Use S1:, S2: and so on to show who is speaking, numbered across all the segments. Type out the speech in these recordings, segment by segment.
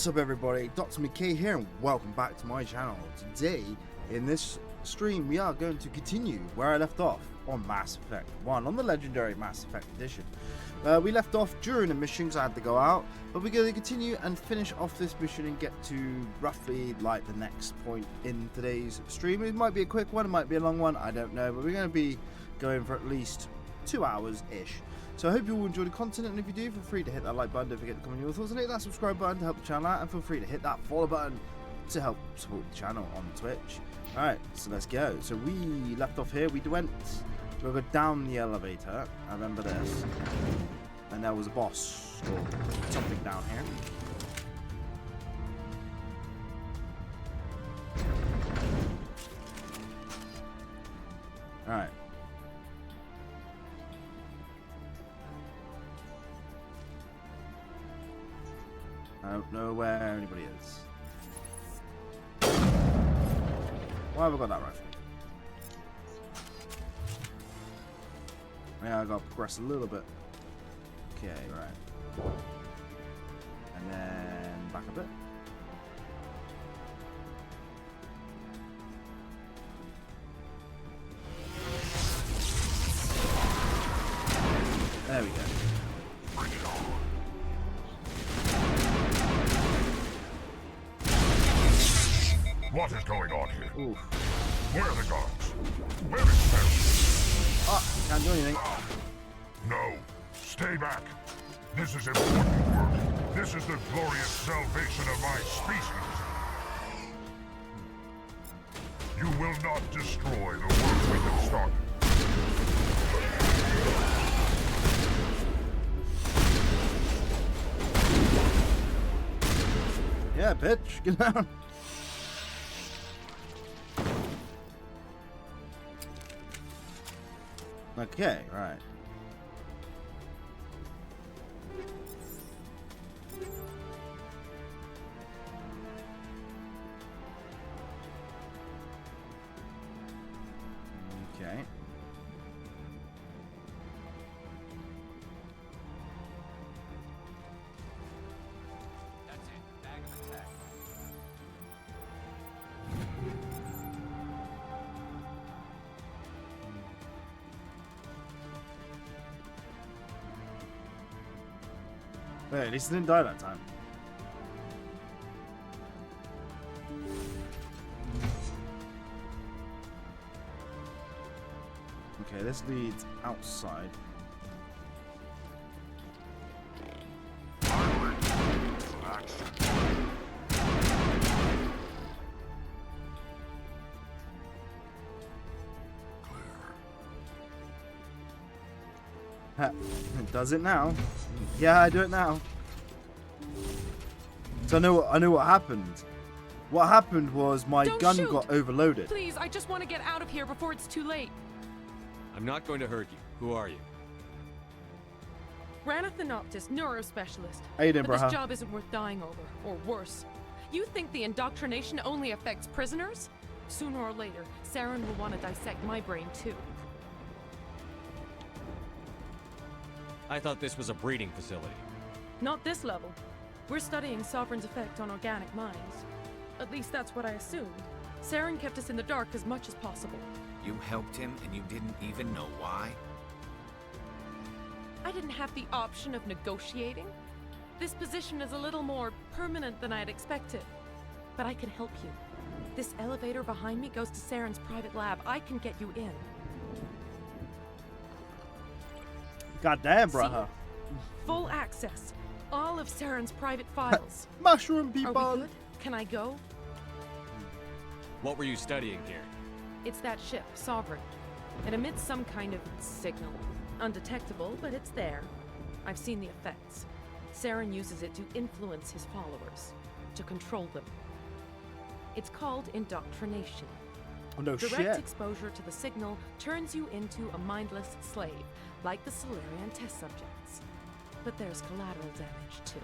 S1: What's up everybody, Dr. McKay here and welcome back to my channel. Today, in this stream, we are going to continue where I left off on Mass Effect 1, on the Legendary Mass Effect Edition. We left off during a mission because I had to go out, but we're going to continue and finish off this mission and get to roughly like the next point in today's stream. It might be a quick one, it might be a long one, I don't know, but we're going to be going for at least 2 hours-ish. So I hope you all enjoy the content, and if you do, feel free to hit that like button, don't forget to comment your thoughts, and hit that subscribe button to help the channel out, and feel free to hit that follow button to help support the channel on Twitch. Alright, so let's go. So we left off here, we went to go down the elevator, I remember this, and there was a boss, or something down here. Alright. I don't know where anybody is. Why have I got that rifle? Yeah, I gotta progress a little bit. Okay, right. And then back a bit. There we go.
S2: What is going on here?
S1: Oof.
S2: Where are the guards? Where is Saren?
S1: Oh, can't do anything.
S2: No, stay back. This is important work. This is the glorious salvation of my species. You will not destroy the work we have started.
S1: Yeah, bitch, get down. Okay, right. Okay.
S3: That's it. Bag of attack.
S1: Wait, at least it didn't die that time. Okay, this leads outside. It does it now. Yeah, I do it now. So I know what happened. What happened was my gun got overloaded.
S4: Please, I just want to get out of here before it's too late.
S3: I'm not going to hurt you. Who are you?
S4: Rana Thanoptis, neurospecialist.
S1: How you doing,
S4: But
S1: bruh?
S4: this job isn't worth dying over, or worse. You think the indoctrination only affects prisoners? Sooner or later, Saren will want to dissect my brain too.
S3: I thought this was a breeding facility.
S4: Not this level. We're studying Sovereign's effect on organic minds. At least that's what I assumed. Saren kept us in the dark as much as possible.
S5: You helped him and you didn't even know why?
S4: I didn't have the option of negotiating. This position is a little more permanent than I had expected. But I can help you. This elevator behind me goes to Saren's private lab. I can get you in.
S1: Goddamn, bruh.
S4: Full access. All of Saren's private files.
S1: Mushroom
S4: Are
S1: people.
S4: we good? Can I go?
S3: What were you studying here?
S4: It's that ship, Sovereign. It emits some kind of signal. Undetectable, but it's there. I've seen the effects. Saren uses it to influence his followers, to control them. It's called indoctrination.
S1: Oh no
S4: Direct
S1: shit.
S4: exposure to the signal turns you into a mindless slave, like the Solarian test subjects. But there's collateral damage too.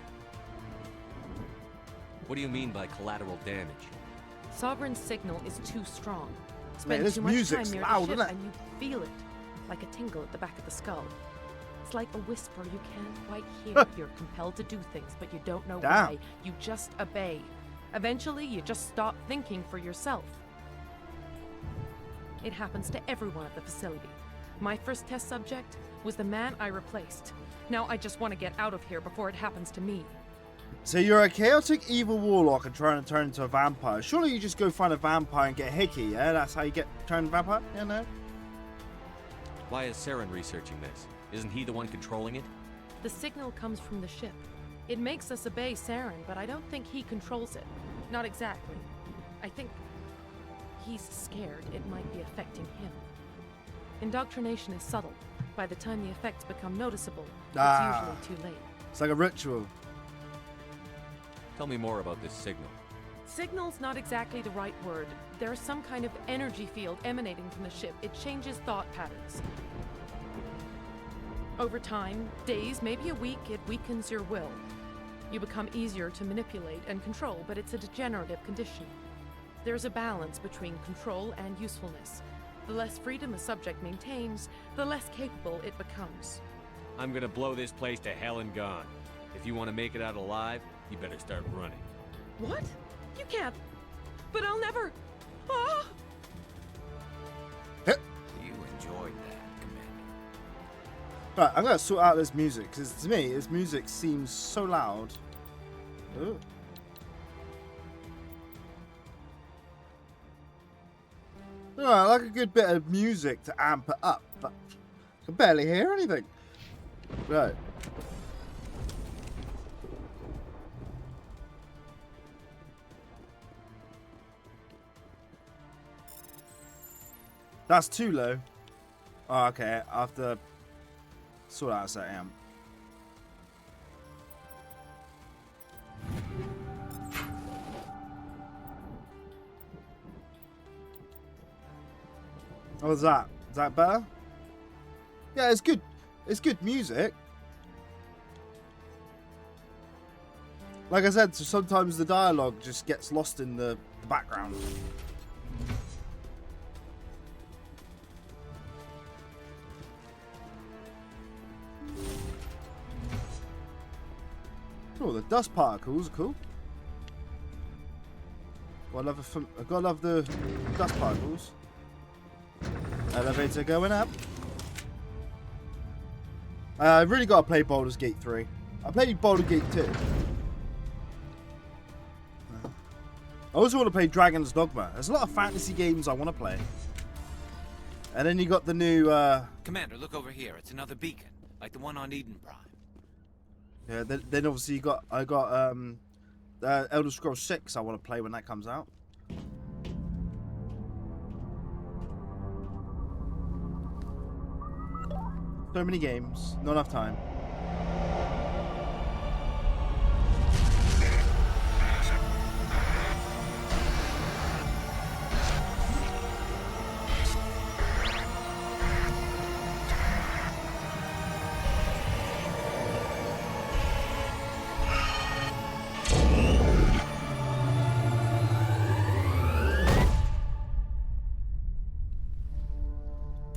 S3: What do you mean by collateral damage?
S4: Sovereign's signal is too strong.
S1: Man,
S4: Spend
S1: this
S4: too much
S1: music's
S4: time near
S1: loud,
S4: the ship
S1: isn't it?
S4: and you feel it, like a tingle at the back of the skull. It's like a whisper you can't quite hear. You're compelled to do things, but you don't know
S1: Damn.
S4: why. You just obey. Eventually, you just stop thinking for yourself. It happens to everyone at the facility. My first test subject was the man I replaced. Now I just want to get out of here before it happens to me.
S1: So you're a chaotic evil warlock and trying to turn into a vampire. Surely you just go find a vampire and get Hickey, yeah? That's how you get turned vampire? Yeah, no?
S3: Why is Saren researching this? Isn't he the one controlling it?
S4: The signal comes from the ship. It makes us obey Saren, but I don't think he controls it. Not exactly. I think he's scared it might be affecting him. Indoctrination is subtle. By the time the effects become noticeable, it's usually too late.
S1: It's like a ritual.
S3: Tell me more about this signal.
S4: Signal's not exactly the right word. There's some kind of energy field emanating from the ship. It changes thought patterns. Over time, days, maybe a week, it weakens your will. You become easier to manipulate and control, but it's a degenerative condition. There's a balance between control and usefulness. The less freedom a subject maintains, the less capable it becomes.
S3: I'm gonna blow this place to hell and gone. If you want to make it out alive, you better start running.
S4: What? You can't. But I'll never. Ah!
S5: You enjoyed that, Commander.
S1: Right, I'm gonna sort out this music, because to me, this music seems so loud. Ooh. I like a good bit of music to amp it up, but I can barely hear anything. Right. That's too low. Oh, okay. I have to sort out a set amp. What was that? Is that better? Yeah, it's good. It's good music. Like I said, so sometimes the dialogue just gets lost in the background. Oh, the dust particles are cool. Gotta love the dust particles. Elevator going up. I've really got to play Baldur's Gate 3. I played Baldur's Gate 2. I also want to play Dragon's Dogma. There's a lot of fantasy games I want to play. And then you got the new...
S5: Commander, look over here. It's another beacon, like the one on Eden Prime.
S1: Yeah, then obviously I got Elder Scrolls 6 I want to play when that comes out. So many games, not enough time.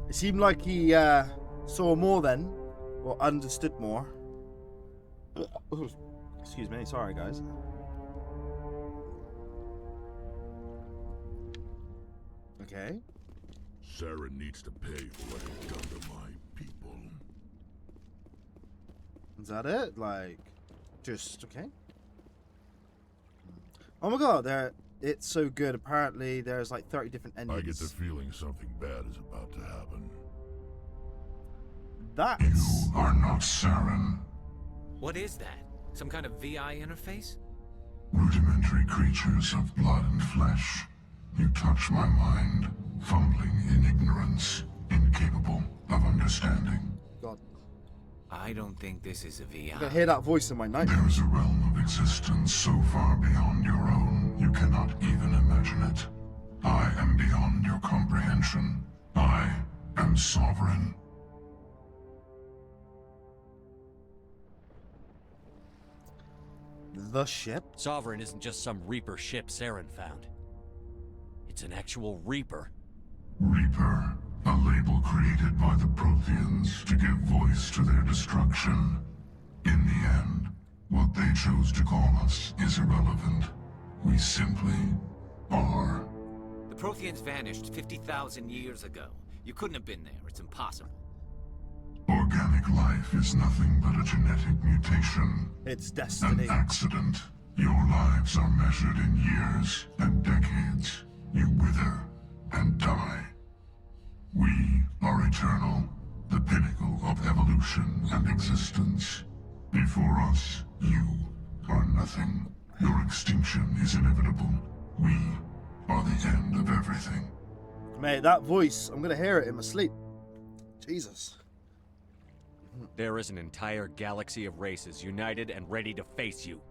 S1: It seemed like he saw more then, or understood more. Excuse me, sorry guys. Okay.
S2: Saren needs to pay for what he's done to my people.
S1: Is that it? Like, just okay. Oh my god, it's so good. Apparently, there's like 30 different endings.
S2: I get the feeling something bad is about to happen.
S1: That's...
S2: You are not Saren.
S5: What is that? Some kind of VI interface?
S2: Rudimentary creatures of blood and flesh. You touch my mind, fumbling in ignorance, incapable of understanding.
S1: God,
S5: I don't think this is a VI.
S1: I can hear that voice in my nightmares.
S2: There is a realm of existence so far beyond your own, you cannot even imagine it. I am beyond your comprehension. I am sovereign.
S1: The ship?
S3: Sovereign isn't just some Reaper ship Saren found. It's an actual Reaper.
S2: Reaper, A label created by the Protheans to give voice to their destruction. In the end, what they chose to call us is irrelevant. We simply are.
S5: The Protheans vanished 50,000 years ago. You couldn't have been there. It's impossible.
S2: Organic life is nothing but a genetic mutation.
S1: It's
S2: An
S1: destiny.
S2: accident. Your lives are measured in years and decades. You wither and die. We are eternal, the pinnacle of evolution and existence. Before us, you are nothing. Your extinction is inevitable. We are the end of everything.
S1: Mate, that voice, I'm gonna hear it in my sleep. Jesus.
S3: There is an entire galaxy of races united and ready to face you.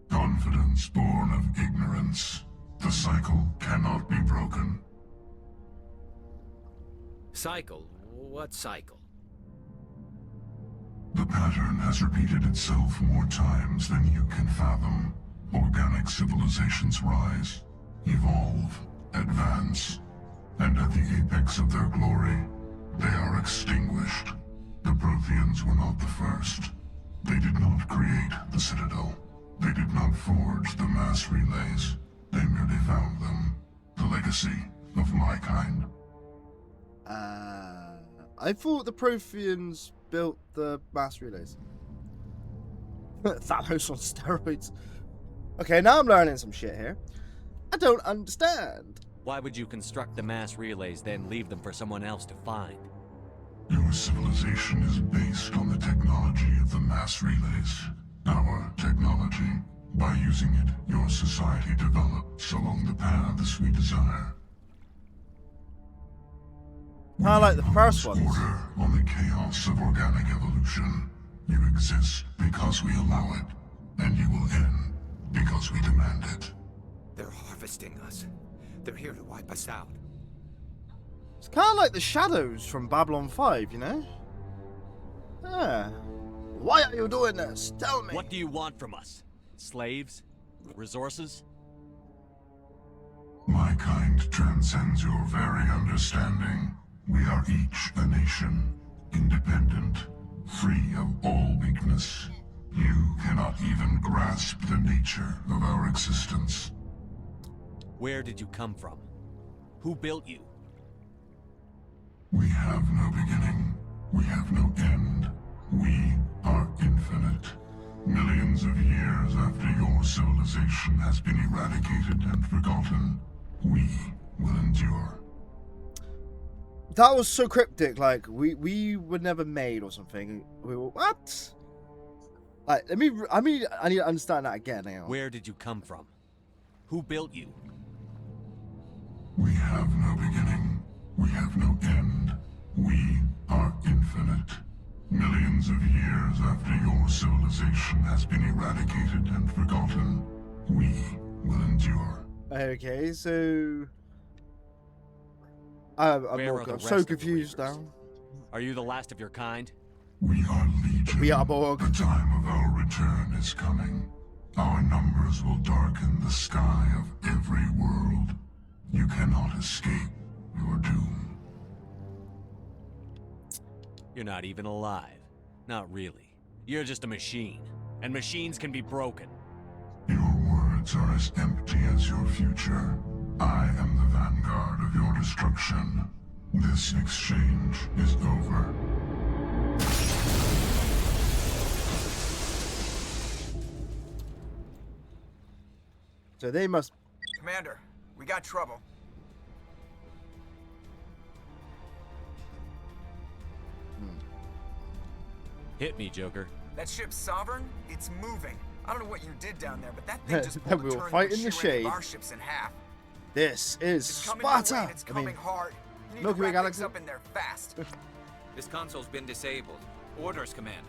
S2: Confidence born of ignorance. The cycle cannot be broken.
S5: Cycle? What cycle?
S2: The pattern has repeated itself more times than you can fathom. Organic civilizations rise, evolve, advance, and at the apex of their glory, they are extinguished. The Protheans were not the first. They did not create the Citadel. They did not forge the mass relays. They merely found them. The legacy of my kind.
S1: I thought the Protheans built the mass relays. Thanos on steroids. Okay, now I'm learning some shit here. I don't understand.
S3: Why would you construct the mass relays, then leave them for someone else to find?
S2: Your civilization is based on the technology of the mass relays. Our technology. By using it, your society develops along the paths we desire.
S1: I like the first ones.
S2: Order on the chaos of organic evolution. You exist because we allow it, and you will end because we demand it.
S5: They're harvesting us. They're here to wipe us out.
S1: It's kind of like the shadows from Babylon 5, you know? Yeah. Why are you doing this? Tell me.
S3: What do you want from us? Slaves? Resources?
S2: My kind transcends your very understanding. We are each a nation, independent, free of all weakness. You cannot even grasp the nature of our existence.
S3: Where did you come from? Who built you?
S2: We have no beginning. We have no end. We are infinite. Millions of years after your civilization has been eradicated and forgotten, we will endure.
S1: That was so cryptic, like, we were never made or something. We were, what? Like, I need to understand that again. Hang on.
S3: Where did you come from? Who built you?
S2: We have no beginning. We have no end. We are infinite. Millions of years after your civilization has been eradicated and forgotten, we will endure.
S1: Okay, so... I'm
S3: Where are the
S1: so
S3: rest of the
S1: confused
S3: Reapers?
S1: now.
S3: Are you the last of your kind?
S2: We are legion.
S1: We are Borg.
S2: The time of our return is coming. Our numbers will darken the sky of every world. You cannot escape your doom.
S3: You're not even alive. Not really. You're just a machine. And machines can be broken.
S2: Your words are as empty as your future. I am the vanguard of your destruction. This exchange is over.
S1: So they must...
S6: Commander, we got trouble.
S3: Hit me, Joker.
S6: That ship's Sovereign? It's moving. I don't know what you did down there, but that thing just
S1: Then
S6: pulled
S1: we
S6: a
S1: will
S6: turn
S1: fight
S6: that
S1: in the
S6: would shear any
S1: shade.
S6: of our ships in half.
S1: This is
S6: It's coming your way,
S1: Sparta!
S6: and it's
S1: I
S6: coming
S1: mean,
S6: hard. You need
S1: Milky
S6: to
S1: Way
S6: wrap
S1: Galaxy?
S6: things up in there fast.
S5: This console's been disabled. Orders, Commander.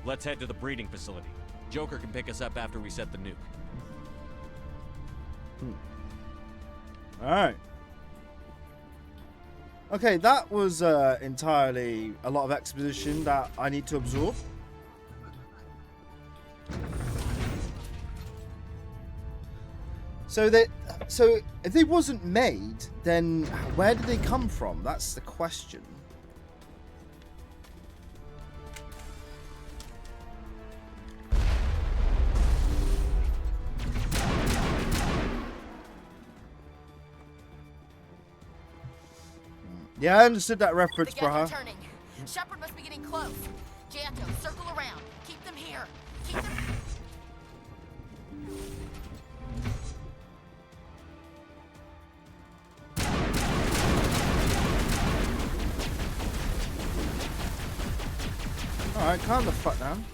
S3: Let's head to the breeding facility. Joker can pick us up after we set the nuke.
S1: Alright. Okay, that was entirely a lot of exposition that I need to absorb. So if they wasn't made, then where did they come from? That's the question. Yeah, I understood that reference,
S7: The Geth are
S1: bruh.
S7: turning. Shepard must be getting close. Janto, circle around. Keep them here. Keep them.
S1: Alright, calm the fuck down.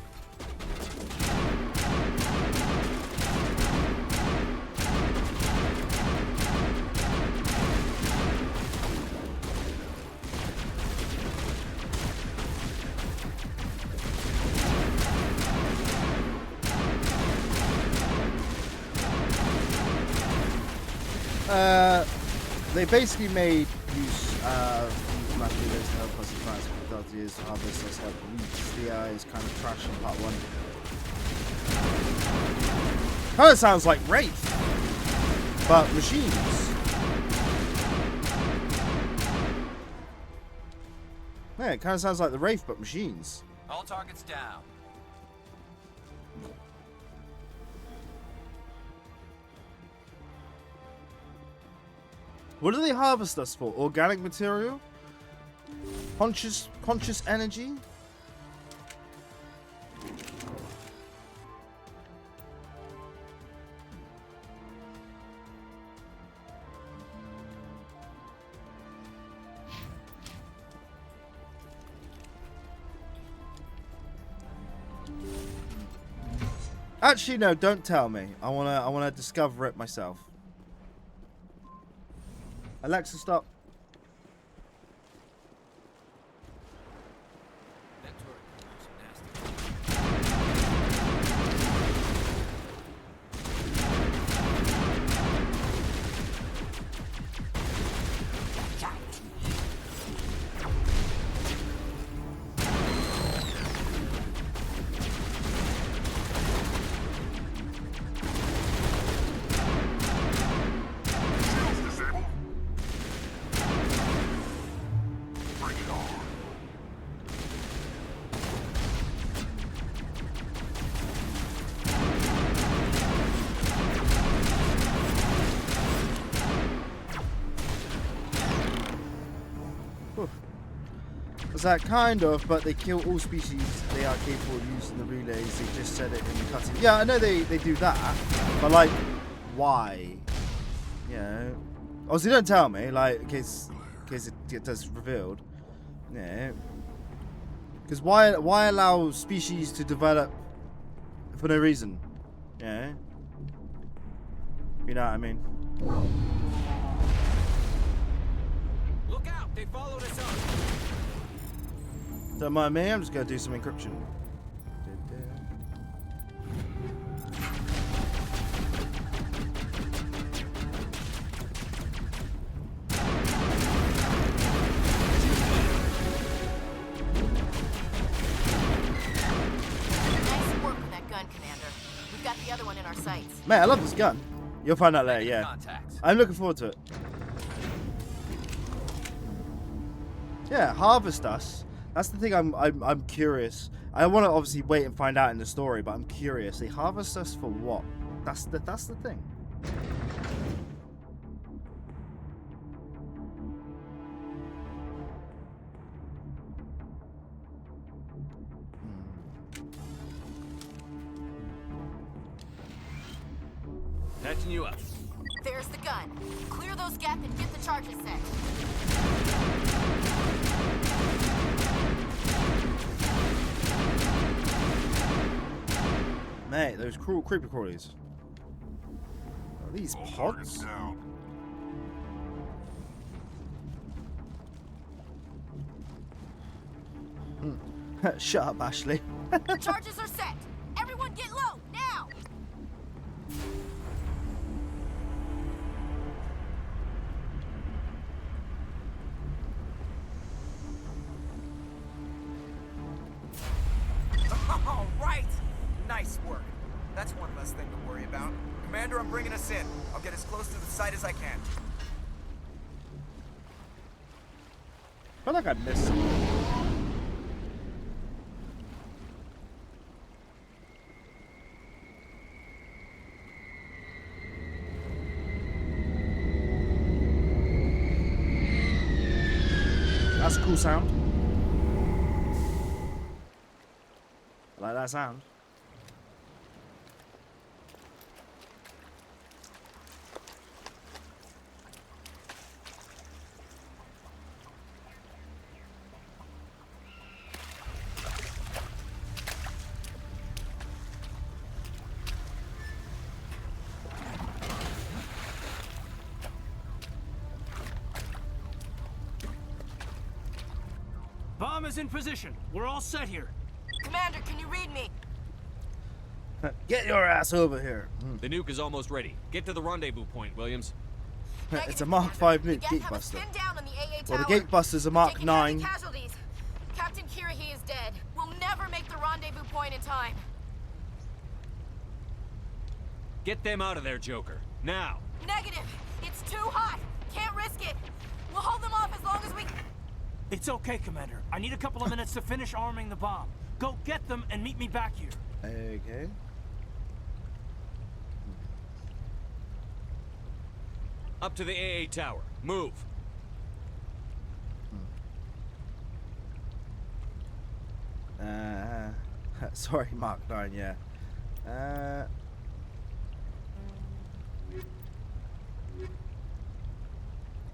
S1: They basically made use of materials to help us advance difficulties, harvest us, help reach the eyes, kind of trash in part 1. Kind of sounds like Wraith, but machines. Yeah, it kind of sounds like the Wraith, but machines.
S5: All targets down.
S1: What do they harvest us for? Organic material? Conscious energy? Actually, no, don't tell me. I wanna discover it myself. Alexa, stop.
S5: That turret is nasty.
S2: Shields disabled. Bring it on.
S1: Was that kind of, but they kill all species they are capable of using the relays. They just said it in the cutscene. Yeah, I know they do that, but like, why? You know, obviously don't tell me, like, in case it does revealed. Yeah. Because why allow species to develop for no reason? Yeah. You know what I mean?
S5: Look out! They followed us up.
S1: Don't mind me, I'm just gonna do some encryption.
S7: Nice work with that gun, Commander. We've got the other one in our sights.
S1: Man, I love this gun. You'll find out later, yeah.
S5: Contact.
S1: I'm looking forward to it. Yeah, harvest us. That's the thing. I'm curious. I want to obviously wait and find out in the story, but I'm curious. They harvest us for what? That's the thing.
S3: Patching you up.
S7: There's the gun. Clear those gaps and get the charges set.
S1: Mate, those creepy crawlies. Are these
S2: All targets
S1: pods?
S2: down.
S1: Shut up, Ashley.
S7: The charges are set. Everyone get low, now!
S6: All right. Nice work. That's one less thing to worry about. Commander, I'm bringing us in. I'll get us sight as I can.
S1: I feel like I missed something. That's a cool sound. I like that sound.
S8: Bomb is in position. We're all set here.
S7: Commander, can you read me?
S1: Get your ass over here.
S3: The nuke is almost ready. Get to the rendezvous point, Williams.
S1: It's a
S7: Negative,
S1: Mark
S7: Commander.
S1: 5
S7: The
S1: nuke
S7: Geth have us
S1: Gatebuster.
S7: pinned down on the AA
S1: Well, the
S7: tower.
S1: Gatebuster's a Mark
S7: Taking heavy
S1: 9.
S7: casualties. Captain Kirahi is dead. We'll never make the rendezvous point in time.
S3: Get them out of there, Joker. Now.
S7: Negative. It's too hot. Can't risk it. We'll hold them off as long as we...
S8: It's okay, Commander. I need a couple of minutes to finish arming the bomb. Go get them and meet me back here.
S1: Okay.
S3: Up to the AA tower. Move.
S1: Sorry, Mark 9, yeah.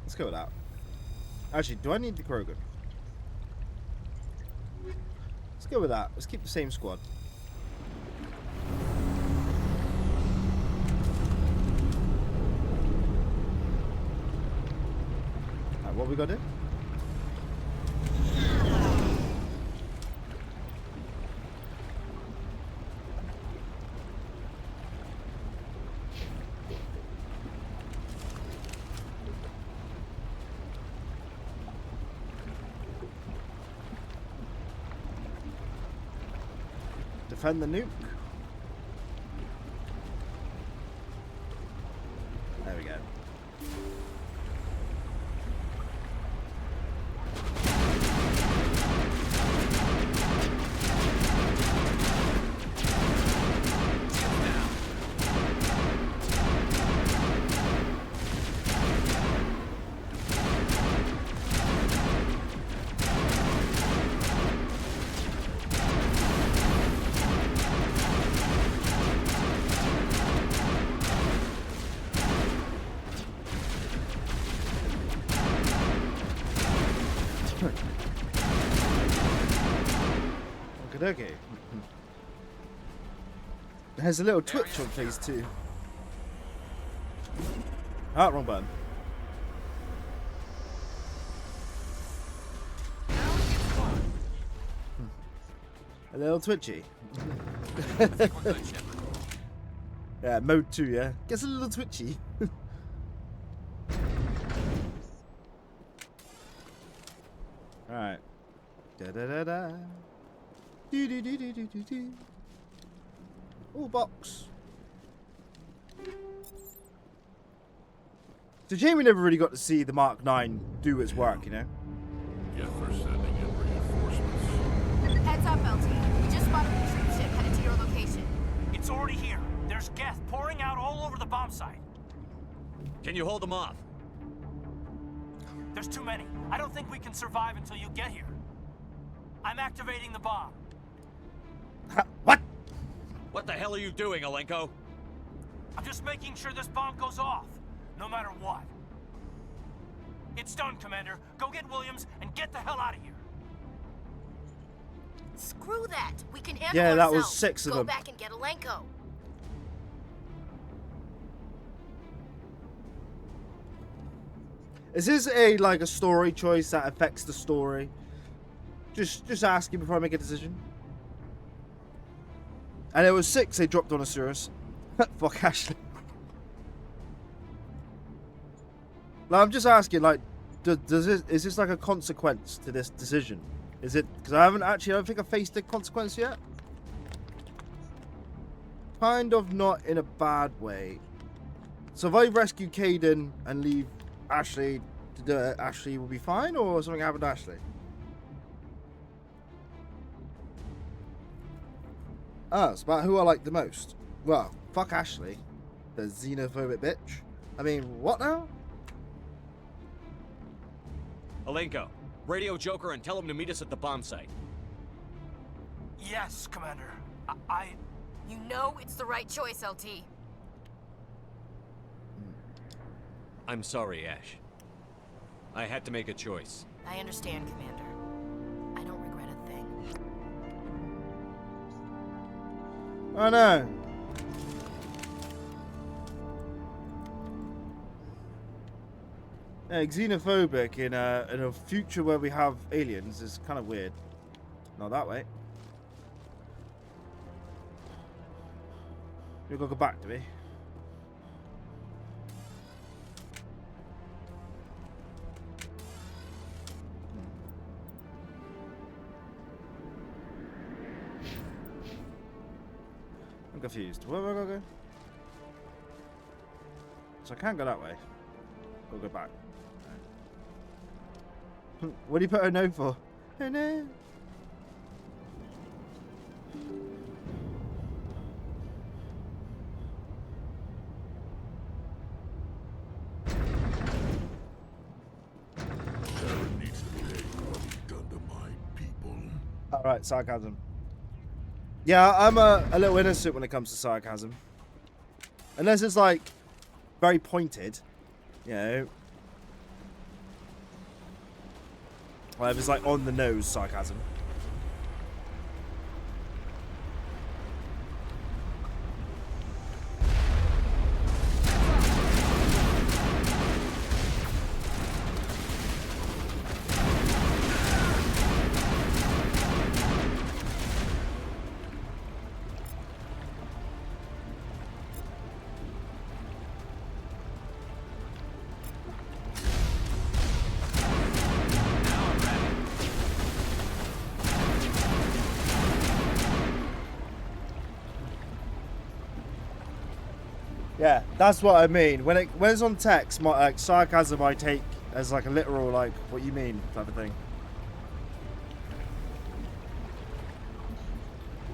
S1: Let's go with that. Actually, do I need the Krogan? Let's go with that. Let's keep the same squad. Alright, what we got to do? Defend the nuke. There we go. Okay. There's a little twitch on phase 2. Ah, wrong button. A little twitchy. Yeah, mode 2, yeah. Gets a little twitchy. Alright. Da da da da. Do do do do do do do. Oh, box. So Jamie never really got to see the Mark 9 do its work, you know?
S2: Geth are sending in reinforcements.
S7: Heads up, LT. We just spotted a troop ship headed to your location.
S8: It's already here. There's Geth pouring out all over the bomb site.
S3: Can you hold them off?
S8: There's too many. I don't think we can survive until you get here. I'm activating the bomb.
S1: What?
S3: What the hell are you doing, Alenko?
S8: I'm just making sure this bomb goes off, no matter what. It's done, Commander. Go get Williams and get the hell out of here.
S7: Screw that. We can handle
S1: Yeah, that was
S7: ourselves.
S1: 6 of
S7: Go
S1: them.
S7: back and get Alenko.
S1: Is this a story choice that affects the story? Just asking before I make a decision. And it was 6 they dropped on Asuras. Fuck Ashley. Like, I'm just asking, like, is this like a consequence to this decision? Is it? Because I don't think I faced a consequence yet. Kind of not in a bad way. So if I rescue Caden and leave Ashley to do it, Ashley will be fine, or something happened to Ashley? Oh, it's about who I like the most. Well, fuck Ashley, the xenophobic bitch. I mean, what now?
S3: Alenko, radio Joker and tell him to meet us at the bomb site.
S8: Yes, Commander.
S7: You know it's the right choice, LT.
S3: I'm sorry, Ash. I had to make a choice.
S7: I understand, Commander. I don't regret a thing.
S1: I know. Yeah, xenophobic in a future where we have aliens is kind of weird. Not that way. We've got to go back, do we? I'm confused. Where have I got to go? So I can't go that way. We'll go back. What do you put a no for? Oh no.
S2: Saren needs to pay for what he's done to my people.
S1: Alright, sarcasm. Yeah, I'm a little innocent when it comes to sarcasm. Unless it's like very pointed, you know. Like if it's like on the nose sarcasm. Yeah, that's what I mean. When it's on text, my like sarcasm I take as like a literal like what you mean type of thing.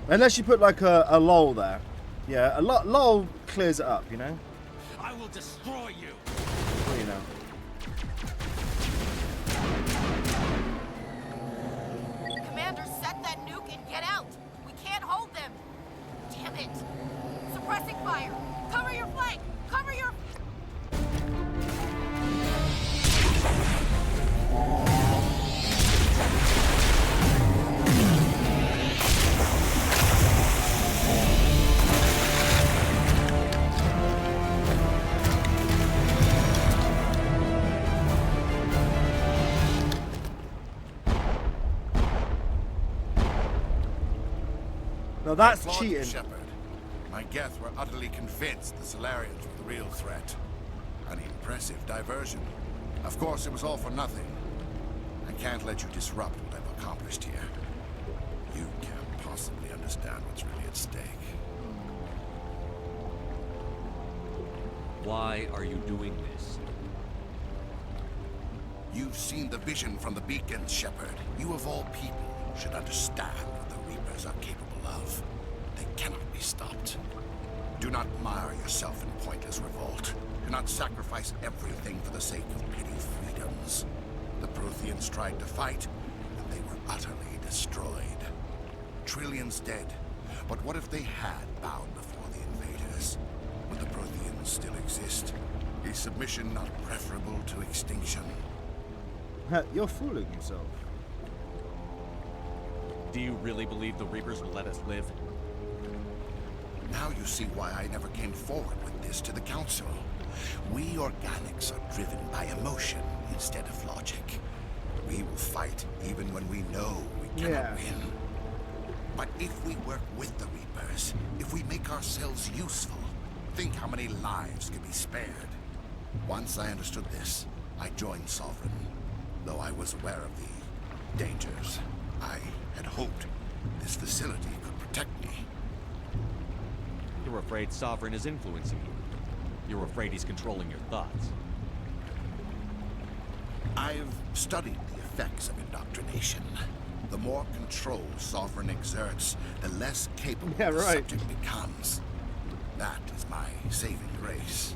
S1: Unless you put like a lol there. Yeah, a lol clears it up, you know?
S3: I will destroy you.
S1: What do you know?
S7: Commander, set that nuke and get out. We can't hold them. Damn it. Suppressing fire. Cover your flank. Cover your...
S1: No, that's
S9: I applaud you,
S1: cheating.
S9: Shepard. My Geth were utterly convinced the Solarians were the real threat. An impressive diversion. Of course, it was all for nothing. I can't let you disrupt what I've accomplished here. You can't possibly understand what's really at stake.
S3: Why are you doing this?
S9: You've seen the vision from the beacons, Shepard. You of all people should understand what the Reapers are capable of. They cannot be stopped. Do not mire yourself in pointless revolt. Do not sacrifice everything for the sake of petty freedoms. The Protheans tried to fight, and they were utterly destroyed. Trillions dead. But what if they had bowed before the invaders? Would the Protheans still exist? Is submission not preferable to extinction?
S1: You're fooling yourself.
S3: Do you really believe the Reapers will let us live?
S9: Now you see why I never came forward with this to the Council. We organics are driven by emotion instead of logic. We will fight even when we know we cannot win. But if we work with the Reapers, if we make ourselves useful, think how many lives could be spared. Once I understood this, I joined Sovereign. Though I was aware of the dangers, I had hoped this facility could protect me.
S3: You're afraid Sovereign is influencing you. You're afraid he's controlling your thoughts.
S9: I've studied the effects of indoctrination. The more control Sovereign exerts, the less capable the subject becomes. That is my saving grace.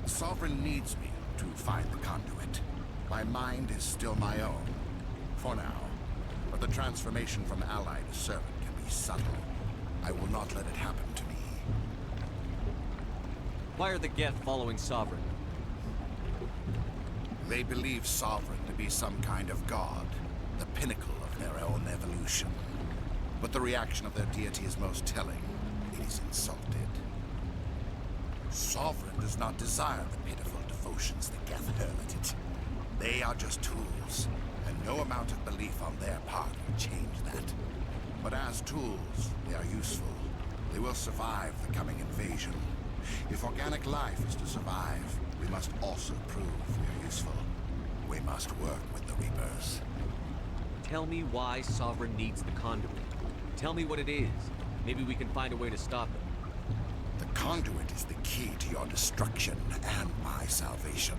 S9: Sovereign needs me to find the conduit. My mind is still my own, for now. But the transformation from ally to servant can be subtle. I will not let it happen to me.
S3: Why are the Geth following Sovereign?
S9: They believe Sovereign to be some kind of god, the pinnacle of their own evolution. But the reaction of their deity is most telling. It is insulted. Sovereign does not desire the pitiful devotions the Geth hurl at it. They are just tools, and no amount of belief on their part will change that. But as tools, they are useful. They will survive the coming invasion. If organic life is to survive, we must also prove we are useful. We must work with the Reapers.
S3: Tell me why Sovereign needs the conduit. Tell me what it is. Maybe we can find a way to stop it.
S9: The conduit is the key to your destruction and my salvation.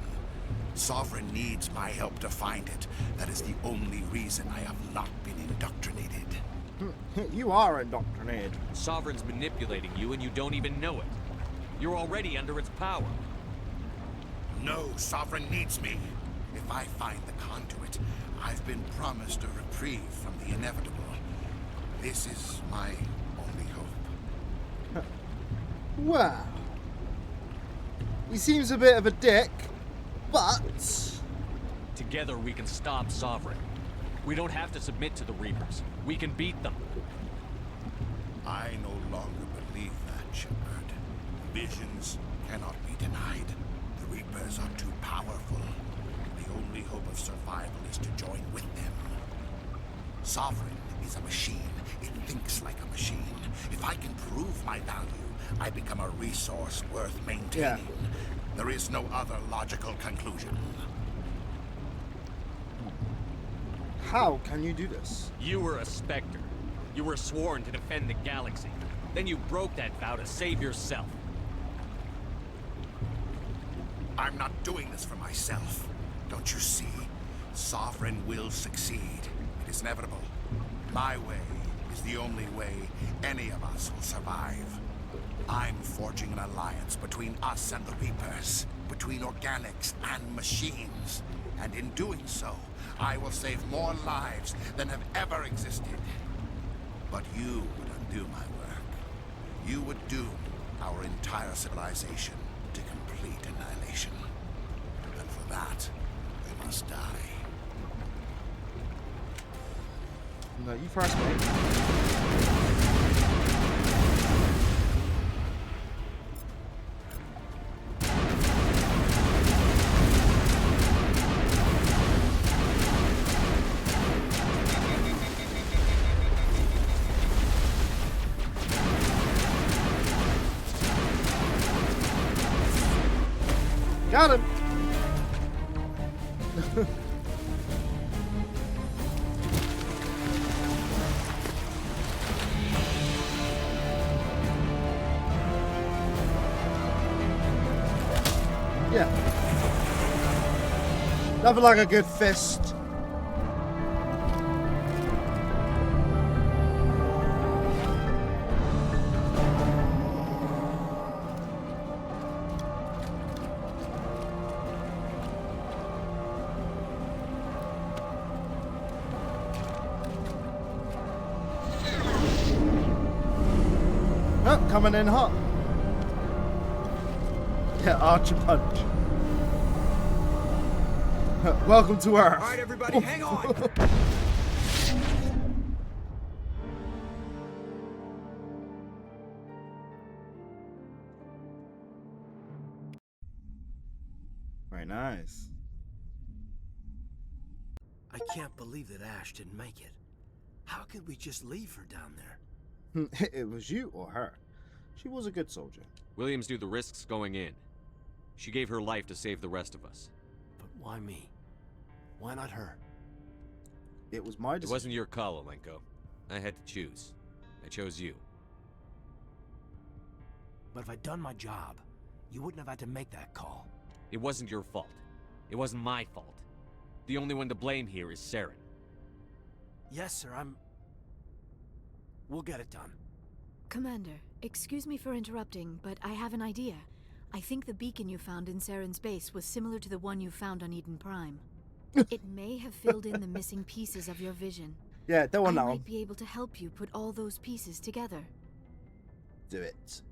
S9: Sovereign needs my help to find it. That is the only reason I have not been indoctrinated.
S1: You are indoctrinated.
S3: Sovereign's manipulating you and you don't even know it. You're already under its power.
S9: No, Sovereign needs me. If I find the conduit, I've been promised a reprieve from the inevitable. This is my only hope.
S1: Well, he seems a bit of a dick, but...
S3: Together we can stop Sovereign. We don't have to submit to the Reapers. We can beat them.
S9: I no longer believe that, Shepard. Visions cannot be denied. The Reapers are too powerful. The only hope of survival is to join with them. Sovereign is a machine. It thinks like a machine. If I can prove my value, I become a resource worth maintaining.
S1: Yeah.
S9: There is no other logical conclusion.
S1: How can you do this?
S3: You were a Spectre. You were sworn to defend the galaxy. Then you broke that vow to save yourself.
S9: I'm not doing this for myself. Don't you see? Sovereign will succeed. It is inevitable. My way is the only way any of us will survive. I'm forging an alliance between us and the Reapers, between organics and machines. And in doing so, I will save more lives than have ever existed. But you would undo my work. You would doom our entire civilization to complete annihilation. And for that, we must die.
S1: No, you first, mate. Got him! Yeah. Nothing like a good fist. Oh, coming in hot. Yeah, Archer Punch. Welcome to Earth.
S6: All right, everybody, hang on.
S1: Very nice.
S10: I can't believe that Ash didn't make it. How could we just leave her down there?
S1: It was you or her. She was a good soldier.
S3: Williams knew the risks going in. She gave her life to save the rest of us.
S10: But why me? Why not her?
S1: It was my decision.
S3: It wasn't your call, Alenko. I had to choose. I chose you.
S10: But if I'd done my job, you wouldn't have had to make that call.
S3: It wasn't your fault. It wasn't my fault. The only one to blame here is Saren.
S10: Yes, sir, We'll get it done.
S11: Commander, excuse me for interrupting, but I have an idea. I think the beacon you found in Saren's base was similar to the one you found on Eden Prime. It may have filled in the missing pieces of your vision.
S1: Yeah, don't want that
S11: I
S1: one.
S11: might be able to help you put all those pieces together.
S1: Do it.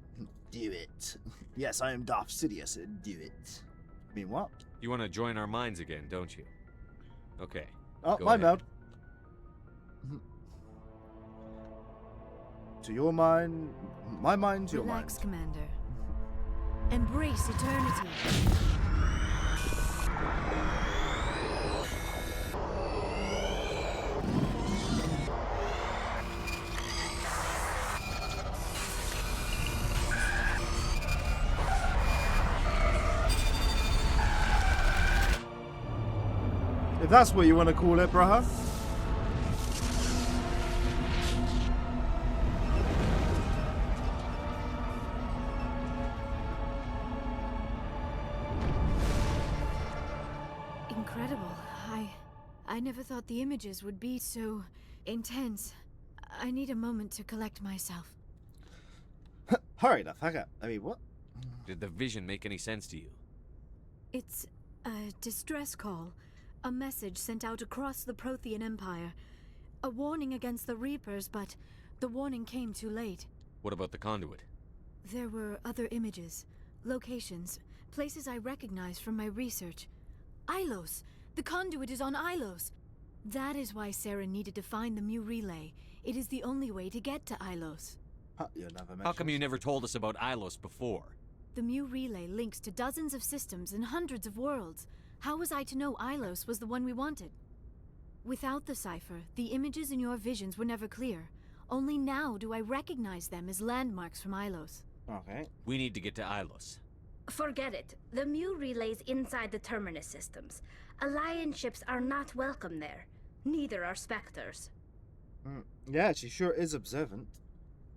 S1: Do it. Yes, I am Darth Sidious. Do it. I mean, what?
S3: You want to join our minds again, don't you? Okay.
S1: Oh,
S3: go
S1: my
S3: ahead.
S1: bad. To your mind, my mind to your mind.
S11: Relax, Commander. Embrace eternity.
S1: If that's what you want to call it, bruh.
S11: Incredible. I never thought the images would be so intense. I need a moment to collect myself.
S1: Hurry the fuck up. I mean, what?
S3: Did the vision make any sense to you?
S11: It's a distress call. A message sent out across the Prothean Empire. A warning against the Reapers, but the warning came too late.
S3: What about the conduit?
S11: There were other images, locations, places I recognized from my research. Ilos! The conduit is on Ilos! That is why Saren needed to find the Mu Relay. It is the only way to get to Ilos.
S1: You never mentioned.
S3: How come you never told us about Ilos before?
S11: The Mu Relay links to dozens of systems and hundreds of worlds. How was I to know Ilos was the one we wanted? Without the cipher, the images in your visions were never clear. Only now do I recognize them as landmarks from Ilos.
S1: Okay.
S3: We need to get to Ilos.
S12: Forget it. The Mu Relay's inside the Terminus systems. Alliance ships are not welcome there. Neither are Spectres.
S1: Yeah, she sure is observant.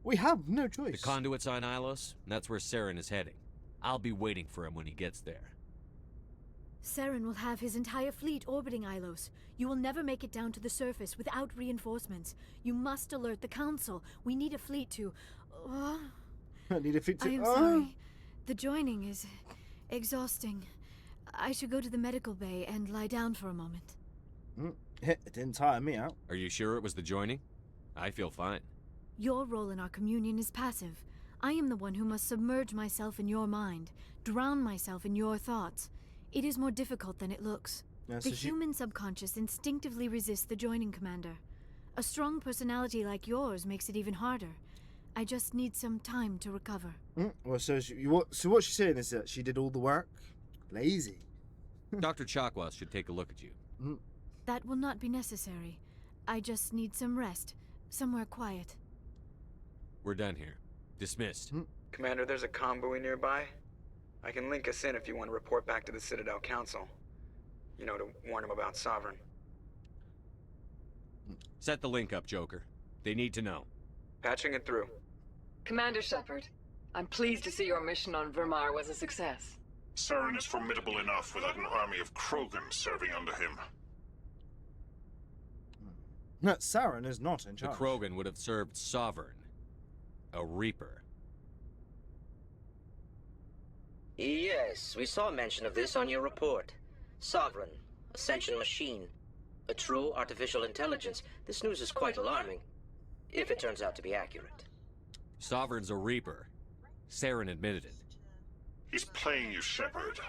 S1: We have no choice.
S3: The conduit's on Ilos, and that's where Saren is heading. I'll be waiting for him when he gets there.
S11: Saren will have his entire fleet orbiting Ilos. You will never make it down to the surface without reinforcements. You must alert the Council. We need a fleet to...
S1: I need a fleet to...
S11: I am sorry. The joining is exhausting. I should go to the medical bay and lie down for a moment.
S1: It didn't tire me out.
S3: Are you sure it was the joining? I feel fine.
S11: Your role in our communion is passive. I am the one who must submerge myself in your mind, drown myself in your thoughts. It is more difficult than it looks.
S1: Yeah,
S11: the human subconscious instinctively resists the joining, Commander. A strong personality like yours makes it even harder. I just need some time to recover.
S1: Well, so what she's saying is that she did all the work? Lazy.
S3: Dr. Chakwas should take a look at you.
S11: That will not be necessary. I just need some rest. Somewhere quiet.
S3: We're done here. Dismissed.
S6: Commander, there's a convoy nearby. I can link us in if you want to report back to the Citadel Council. You know, to warn them about Sovereign.
S3: Set the link up, Joker. They need to know.
S6: Patching it through.
S13: Commander Shepard, I'm pleased to see your mission on Vermar was a success.
S2: Saren is formidable enough without an army of Krogan serving under him.
S1: Saren is not in charge.
S3: The Krogan would have served Sovereign. A Reaper.
S14: Yes, we saw mention of this on your report. Sovereign, Ascension machine, a true artificial intelligence. This news is quite alarming, if it turns out to be accurate.
S3: Sovereign's a Reaper. Saren admitted it.
S2: He's playing you, Shepard.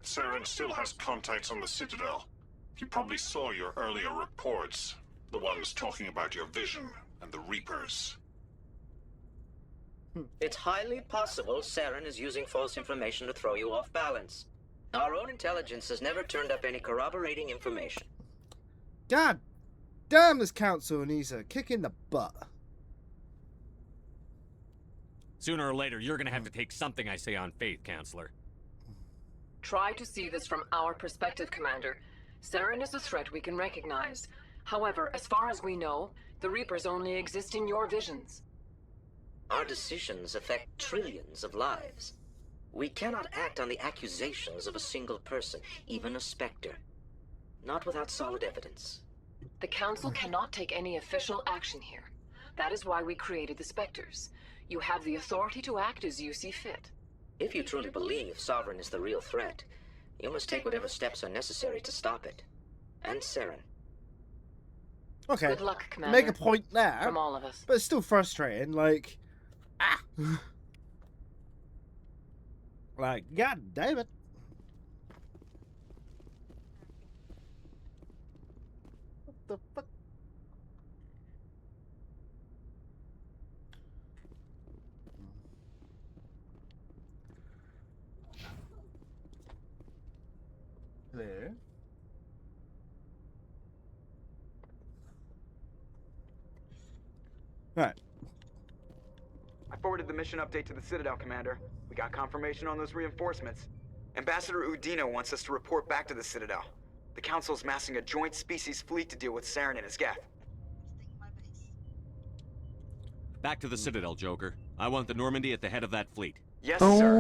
S2: Saren still has contacts on the Citadel. He probably saw your earlier reports. The ones talking about your vision and the Reapers.
S14: It's highly possible Saren is using false information to throw you off balance. Our own intelligence has never turned up any corroborating information.
S1: God damn, this council needs a kick in the butt.
S3: Sooner or later, you're gonna have to take something I say on faith, Counselor.
S13: Try to see this from our perspective, Commander. Saren is a threat we can recognize. However, as far as we know, the Reapers only exist in your visions.
S14: Our decisions affect trillions of lives. We cannot act on the accusations of a single person, even a Spectre. Not without solid evidence.
S13: The Council cannot take any official action here. That is why we created the Spectres. You have the authority to act as you see fit.
S14: If you truly believe Sovereign is the real threat, you must take whatever steps are necessary to stop it. And Saren.
S1: Okay.
S13: Good luck, Commander.
S1: Make a point there.
S13: From all of us.
S1: But it's still frustrating, like... Ah! Like, god damn it. What the fuck? There. Right.
S6: I forwarded the mission update to the Citadel, Commander. We got confirmation on those reinforcements. Ambassador Udina wants us to report back to the Citadel. The Council's massing a joint species fleet to deal with Saren and his geth.
S3: Back to the Citadel, Joker. I want the Normandy at the head of that fleet.
S6: Yes, sir.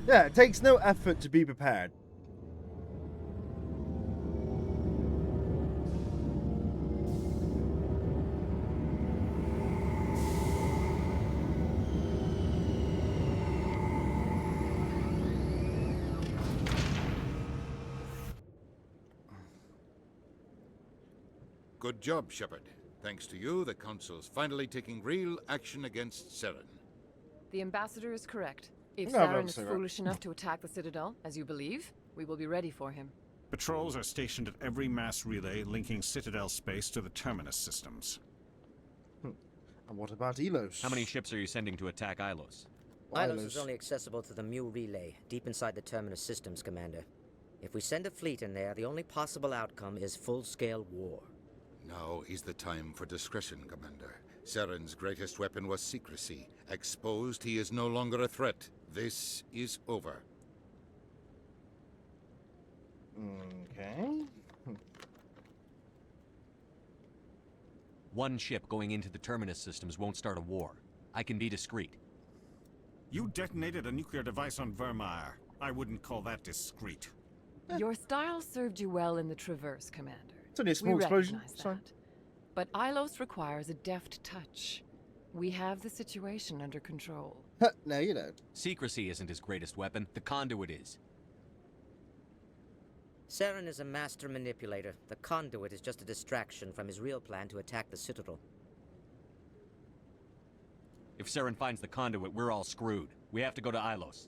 S1: Yeah, it takes no effort to be prepared.
S15: Good job, Shepard. Thanks to you, the Council's finally taking real action against Saren.
S13: The Ambassador is correct. If
S1: No,
S13: Saren
S1: no,
S13: is
S1: sir.
S13: foolish enough to attack the Citadel, as you believe, we will be ready for him.
S16: Patrols are stationed at every mass relay linking Citadel space to the Terminus systems.
S1: And what about Elos?
S3: How many ships are you sending to attack Ilos?
S14: Ilos is only accessible to the Mu relay, deep inside the Terminus systems, Commander. If we send a fleet in there, the only possible outcome is full-scale war.
S15: Now is the time for discretion, Commander. Saren's greatest weapon was secrecy. Exposed, he is no longer a threat. This is over.
S1: Okay.
S3: One ship going into the Terminus systems won't start a war. I can be discreet.
S16: You detonated a nuclear device on Vermeer. I wouldn't call that discreet.
S13: Your style served you well in the Traverse, Commander.
S1: It's only a small
S13: we
S1: explosion.
S13: recognize
S1: Sorry.
S13: that. But Ilos requires a deft touch. We have the situation under control.
S1: No, you don't.
S3: Secrecy isn't his greatest weapon. The conduit is.
S14: Saren is a master manipulator. The conduit is just a distraction from his real plan to attack the Citadel.
S3: If Saren finds the conduit, we're all screwed. We have to go to Ilos.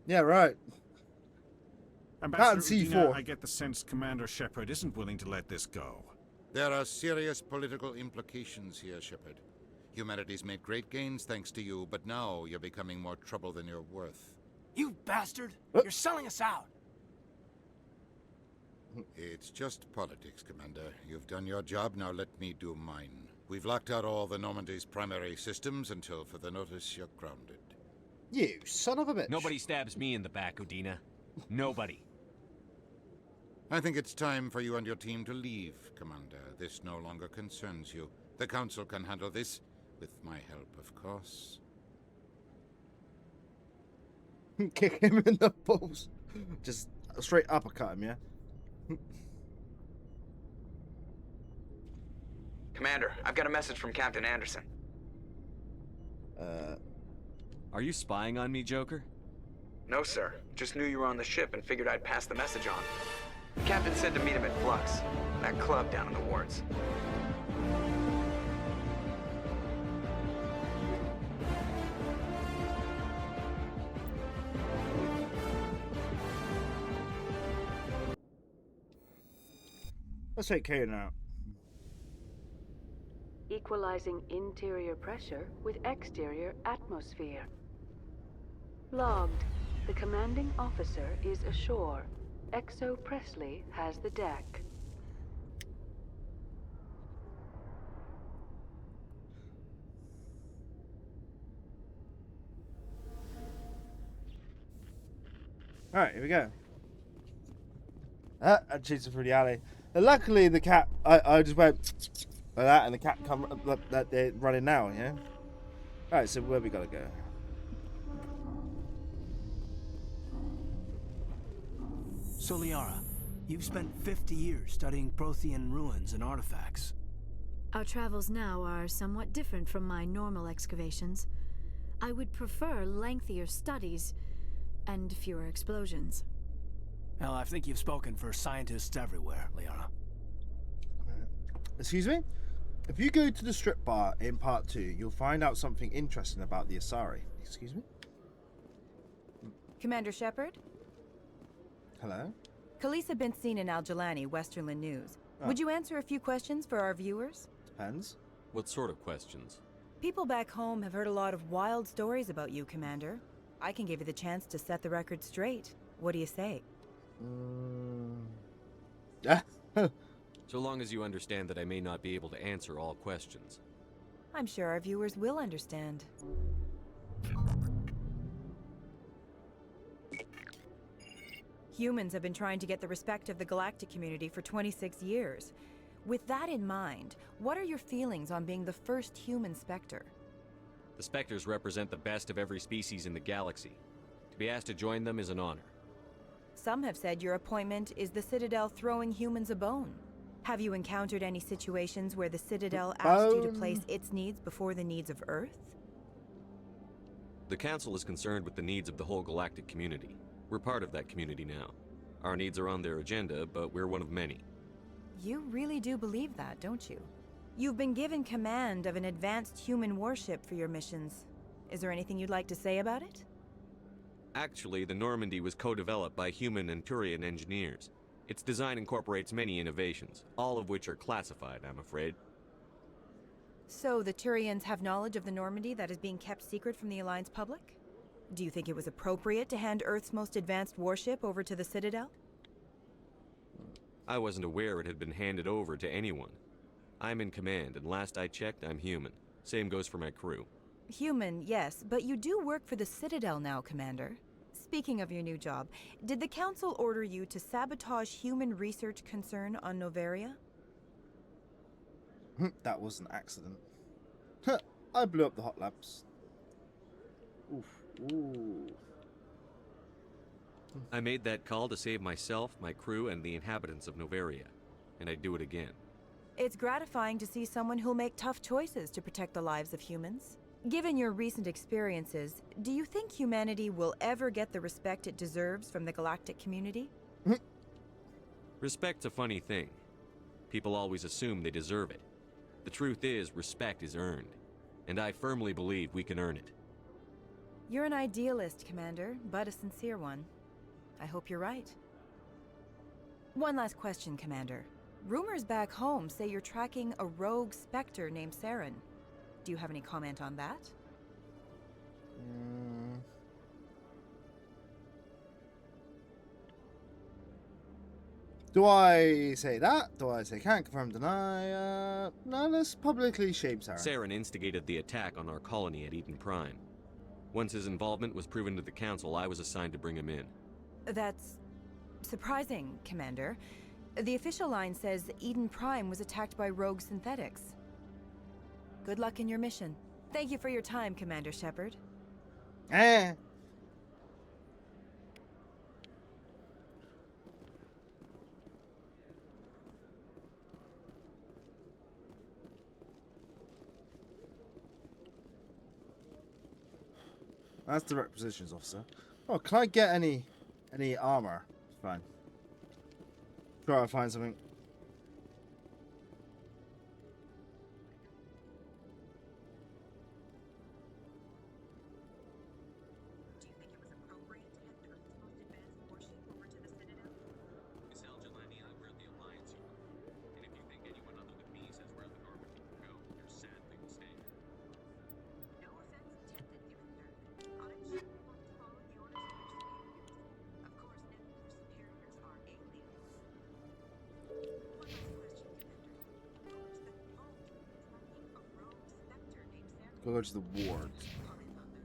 S1: Yeah, right.
S16: Ambassador
S1: C4.
S16: Udina, I get the sense Commander Shepard isn't willing to let this go.
S15: There are serious political implications here, Shepard. Humanity's made great gains thanks to you, but now you're becoming more trouble than you're worth.
S8: You bastard! You're selling us out!
S15: It's just politics, Commander. You've done your job, now let me do mine. We've locked out all the Normandy's primary systems until further notice you're grounded.
S1: You son of a bitch.
S3: Nobody stabs me in the back, Udina. Nobody.
S15: I think it's time for you and your team to leave, Commander. This no longer concerns you. The Council can handle this, with my help, of course.
S1: Kick him in the balls. Just straight uppercut him, yeah?
S6: Commander, I've got a message from Captain Anderson.
S3: Are you spying on me, Joker?
S6: No, sir. Just knew you were on the ship and figured I'd pass the message on. The captain said to meet him at Flux, that club down in the wards.
S1: Let's take Kaden out.
S17: Equalizing interior pressure with exterior atmosphere. Logged. The commanding officer is ashore. Exo Presley has the deck.
S1: Alright, here we go. I chased him through the alley. And luckily, the cat, I just went, Like that, and the cat come that they're running now, yeah? Alright, so where we gotta go?
S10: So, Liara, you've spent 50 years studying Prothean ruins and artifacts.
S11: Our travels now are somewhat different from my normal excavations. I would prefer lengthier studies and fewer explosions.
S10: Well, I think you've spoken for scientists everywhere, Liara.
S1: Excuse me? If you go to the strip bar in part 2, you'll find out something interesting about the Asari. Excuse me?
S18: Commander Shepard?
S1: Hello?
S18: Khaleesa been seen in Al-Jalani, Westerland News.
S1: Oh.
S18: Would you answer a few questions for our viewers?
S1: Depends.
S3: What sort of questions?
S18: People back home have heard a lot of wild stories about you, Commander. I can give you the chance to set the record straight. What do you say?
S3: So long as you understand that I may not be able to answer all questions.
S18: I'm sure our viewers will understand. Humans have been trying to get the respect of the galactic community for 26 years. With that in mind, what are your feelings on being the first human Spectre?
S3: The Spectres represent the best of every species in the galaxy. To be asked to join them is an honor.
S18: Some have said your appointment is the Citadel throwing humans a bone. Have you encountered any situations where the Citadel asked you to place its needs before the needs of Earth?
S3: The Council is concerned with the needs of the whole galactic community. We're part of that community now. Our needs are on their agenda, but we're one of many.
S18: You really do believe that, don't you? You've been given command of an advanced human warship for your missions. Is there anything you'd like to say about it?
S3: Actually, the Normandy was co-developed by human and Turian engineers. Its design incorporates many innovations, all of which are classified, I'm afraid.
S18: So the Turians have knowledge of the Normandy that is being kept secret from the Alliance public? Do you think it was appropriate to hand Earth's most advanced warship over to the Citadel?
S3: I wasn't aware it had been handed over to anyone. I'm in command, and last I checked, I'm human. Same goes for my crew.
S18: Human, yes, but you do work for the Citadel now, Commander. Speaking of your new job, did the Council order you to sabotage human research concern on Noveria?
S1: That was an accident. I blew up the hot labs. Oof. Ooh.
S3: I made that call to save myself, my crew, and the inhabitants of Noveria. And I'd do it again.
S18: It's gratifying to see someone who'll make tough choices to protect the lives of humans. Given your recent experiences, do you think humanity will ever get the respect it deserves from the galactic community?
S3: Respect's a funny thing. People always assume they deserve it. The truth is, respect is earned. And I firmly believe we can earn it.
S18: You're an idealist, Commander, but a sincere one. I hope you're right. One last question, Commander. Rumors back home say you're tracking a rogue Spectre named Saren. Do you have any comment on that?
S1: Do I say that? Do I say can't confirm, deny? No, let's publicly shame Saren.
S3: Saren instigated the attack on our colony at Eden Prime. Once his involvement was proven to the Council, I was assigned to bring him in.
S18: That's surprising, Commander. The official line says Eden Prime was attacked by rogue synthetics. Good luck in your mission. Thank you for your time, Commander Shepard.
S1: That's the requisitions officer. Oh, can I get any armor? It's fine. Try to find something.
S3: Miss Al-Jalani and I were at the Alliance unit. And if you think anyone other than me says where the Normandy will go, you're sadly mistaken.
S19: No offense intended, given your attitude. Want to follow the orders of your superiors. Of course, none of your superiors are aliens. One last question, Commander. Who was the only tracking a rogue Spectre named Saren?
S1: Go to the ward.
S19: Comment on that.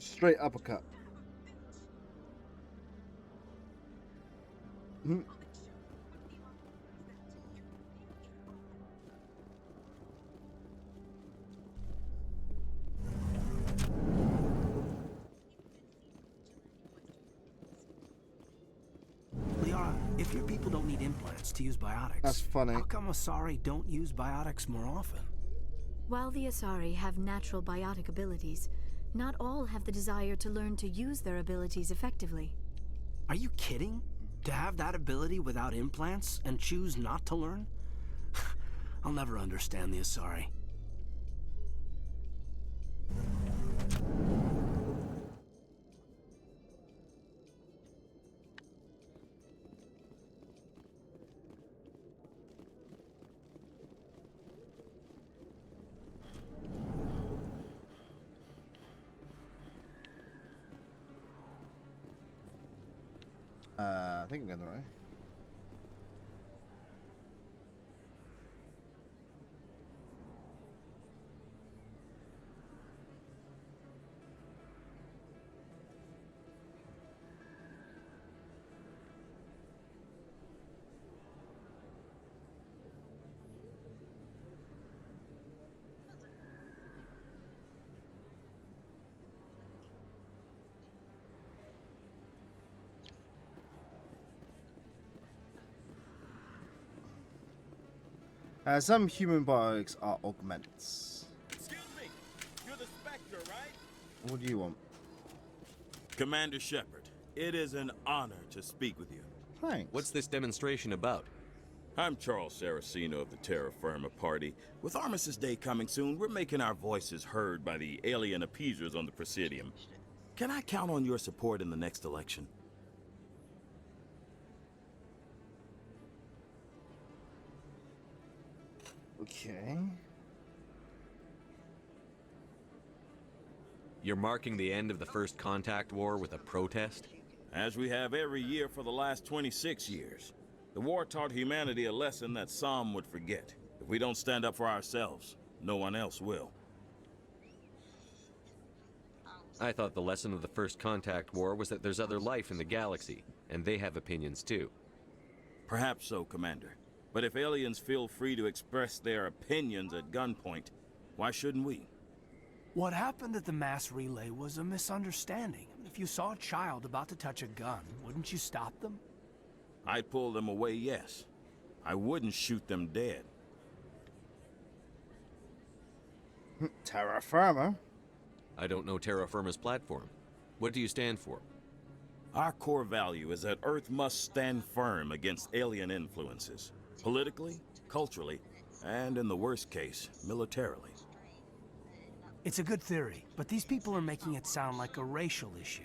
S1: straight uppercut. Hmm.
S10: Liara, if your people don't need implants to use biotics,
S1: That's funny.
S10: how come Asari don't use biotics more often?
S11: While the Asari have natural biotic abilities, not all have the desire to learn to use their abilities effectively.
S10: Are you kidding? To have that ability without implants and choose not to learn? I'll never understand the Asari.
S1: I think I'm getting the right. Some human biotics are augments.
S20: Excuse me, you're the Spectre, right?
S1: What do you want?
S20: Commander Shepard, it is an honor to speak with you.
S1: Thanks.
S3: What's this demonstration about?
S20: I'm Charles Saraceno of the Terra Firma Party. With Armistice Day coming soon, we're making our voices heard by the alien appeasers on the Presidium. Can I count on your support in the next election?
S1: Okay.
S3: You're marking the end of the First Contact War with a protest?
S20: As we have every year for the last 26 years. The war taught humanity a lesson that some would forget. If we don't stand up for ourselves, no one else will.
S3: I thought the lesson of the First Contact War was that there's other life in the galaxy, and they have opinions too.
S20: Perhaps so, Commander. But if aliens feel free to express their opinions at gunpoint, why shouldn't we?
S10: What happened at the mass relay was a misunderstanding. If you saw a child about to touch a gun, wouldn't you stop them?
S20: I'd pull them away, yes. I wouldn't shoot them dead.
S1: Terra Firma?
S3: I don't know Terra Firma's platform. What do you stand for?
S20: Our core value is that Earth must stand firm against alien influences. Politically, culturally, and in the worst case, militarily.
S10: It's a good theory, but these people are making it sound like a racial issue.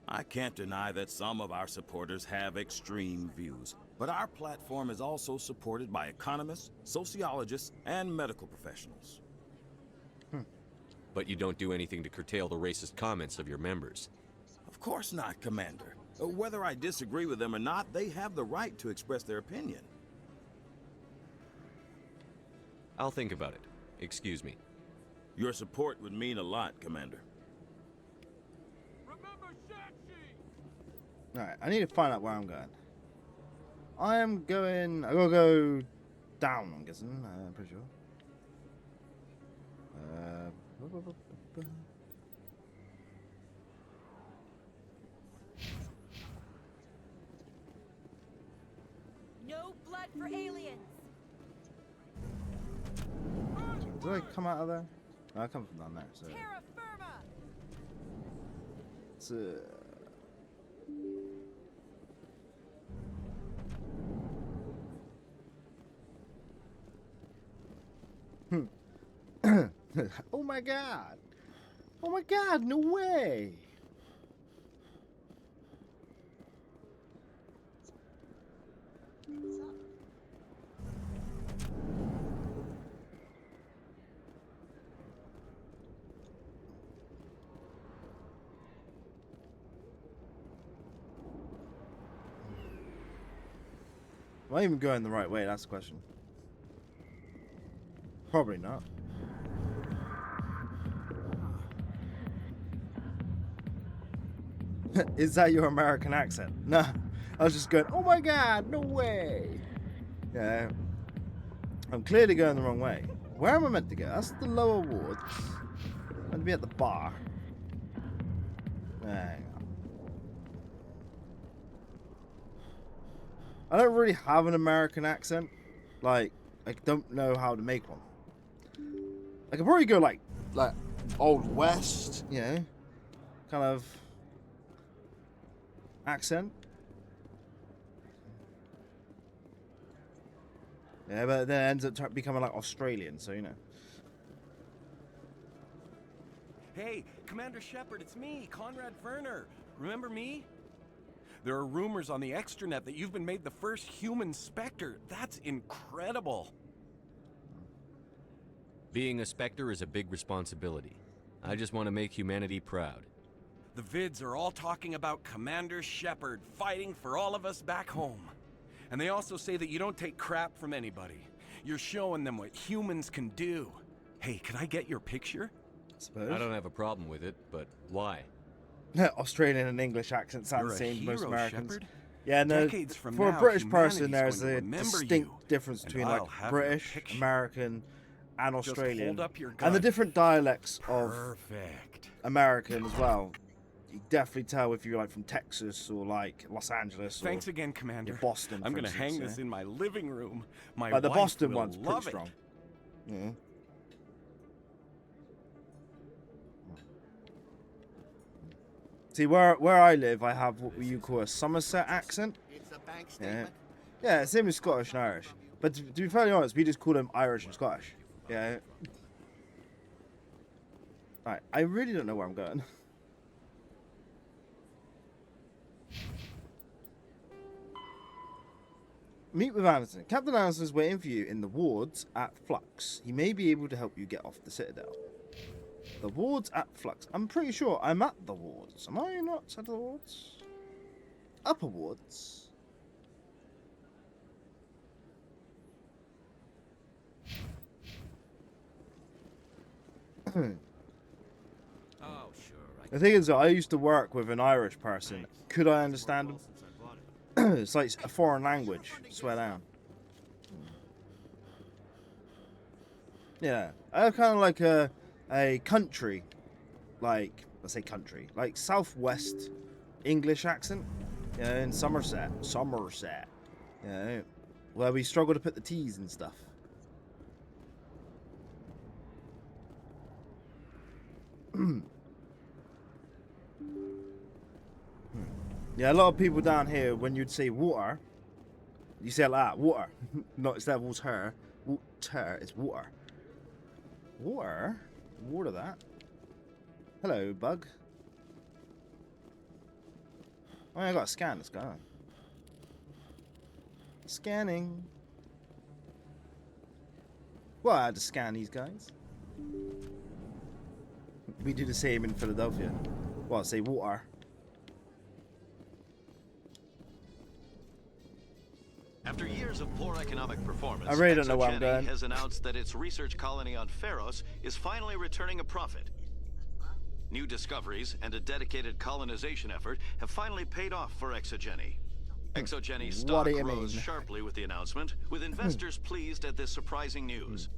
S20: I can't deny that some of our supporters have extreme views, but our platform is also supported by economists, sociologists, and medical professionals.
S3: But you don't do anything to curtail the racist comments of your members.
S20: Of course not, Commander. Whether I disagree with them or not, they have the right to express their opinion.
S3: I'll think about it. Excuse me.
S20: Your support would mean a lot, Commander.
S1: Alright, I need to find out where I'm going. I gotta go down, I'm guessing. I'm pretty sure.
S7: No blood for aliens.
S1: Do I come out of there? No, I come from down there, so.
S7: Terra Firma.
S1: It's oh my god! Oh my god, no way! Am I even going the right way? That's the question. Probably not. Is that your American accent? No. I was just going, oh my god, no way. Yeah. I'm clearly going the wrong way. Where am I meant to go? That's the lower wards. I'm meant to be at the bar. Hang on. I don't really have an American accent. Like, I don't know how to make one. I could probably go like Old West, you know, kind of accent. Yeah, but then it ends up becoming like Australian, so you know.
S21: Hey, Commander Shepard, it's me, Conrad Werner. Remember me? There are rumors on the extranet that you've been made the first human Spectre. That's incredible.
S3: Being a Spectre is a big responsibility. I just want to make humanity proud.
S21: The vids are all talking about Commander Shepard fighting for all of us back home. And they also say that you don't take crap from anybody. You're showing them what humans can do. Hey, can I get your picture?
S3: I don't have a problem with it, but why?
S1: Australian and English accents sound
S21: You're
S1: the
S21: a
S1: same to most
S21: hero,
S1: Americans.
S21: Shepard.
S1: Yeah, no.
S21: Decades from
S1: For
S21: now,
S1: a British person,
S21: humanity's
S1: there's
S21: going
S1: a
S21: to remember
S1: distinct
S21: you,
S1: difference
S21: and
S1: between
S21: I'll
S1: like
S21: have your
S1: British,
S21: picture.
S1: American, and
S21: Just
S1: Australian,
S21: hold up your
S1: and the
S21: gun.
S1: different dialects of
S21: Perfect.
S1: American as well. You definitely tell if you're like from Texas or like Los Angeles.
S21: Thanks
S1: or
S21: again, Commander.
S1: Boston.
S21: I'm
S1: going to
S21: hang this in my living room. My
S1: Like the
S21: wife
S1: Boston
S21: will
S1: one's pretty
S21: love it.
S1: strong. Yeah. See, where I live, I have what you call a Somerset accent.
S9: It's a bank
S1: Yeah,
S9: statement.
S1: yeah, same as Scottish and Irish. But to be fairly honest, we just call them Irish and Scottish. Yeah. Alright, I really don't know where I'm going. Meet with Anderson. Captain Anderson is waiting for you in the wards at Flux. He may be able to help you get off the Citadel. The wards at Flux. I'm pretty sure I'm at the wards. Am I not at the wards? Upper wards.
S21: Oh, sure.
S1: The thing is, that I used to work with an Irish person. Could I understand him? It's like a foreign language. Swear down. Yeah, I have kind of like a country, like let's say country, like southwest English accent. Yeah, in Somerset, yeah, where we struggle to put the T's and stuff. Yeah, a lot of people down here, when you'd say water, you say it like that, water. Not instead of water, water, it's water. Water? Water that. Hello, bug. Oh, I gotta scan this guy. Scanning. Well, I had to scan these guys. We do the same in Philadelphia. Well, say water.
S22: After years of poor economic performance,
S1: I really don't know where I'm
S22: ExoGeni
S1: going.
S22: has announced that its research colony on Pharos is finally returning a profit. New discoveries and a dedicated colonization effort have finally paid off for ExoGeni. ExoGeni's stock
S1: do you
S22: rose
S1: mean?
S22: sharply with the announcement, with investors pleased at this surprising news.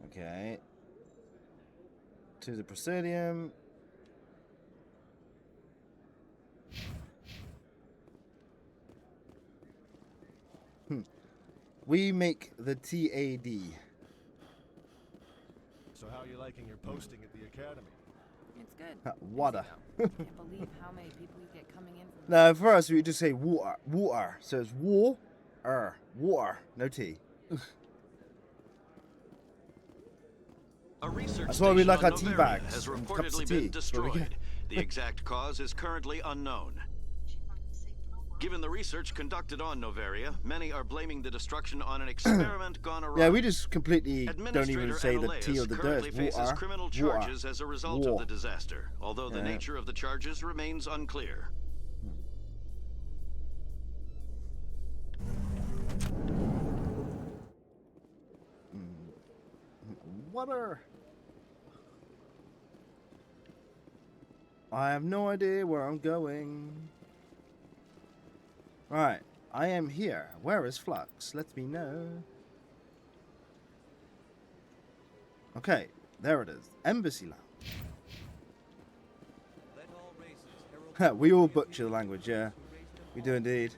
S1: Okay. To the Presidium. We make the TAD.
S23: So how are you liking your posting at the academy?
S24: It's good.
S1: Water.
S24: Can't believe how many people you get coming in from.
S1: No, for us we just say water. Water. So it's water. Water. No T.
S22: A research
S1: That's why we
S22: station
S1: like
S22: on
S1: our tea
S22: Noveria
S1: bags
S22: has
S1: and cups of
S22: reportedly
S1: tea.
S22: been
S1: That's what we
S22: destroyed.
S1: get.
S22: The exact cause is currently unknown. Given the research conducted on Noveria, many are blaming the destruction on an experiment gone awry.
S1: Yeah, we just completely don't even
S22: Administrator
S1: say the
S22: Anoleus
S1: T or the
S22: currently
S1: dirt.
S22: faces
S1: Water.
S22: criminal
S1: Water.
S22: charges as a result
S1: War.
S22: of the disaster, although the
S1: Yeah.
S22: nature of the charges remains unclear.
S1: water. I have no idea where I'm going. Right, I am here. Where is Flux? Let me know. Okay, there it is. Embassy Lounge. We all butcher the language, yeah. We do indeed.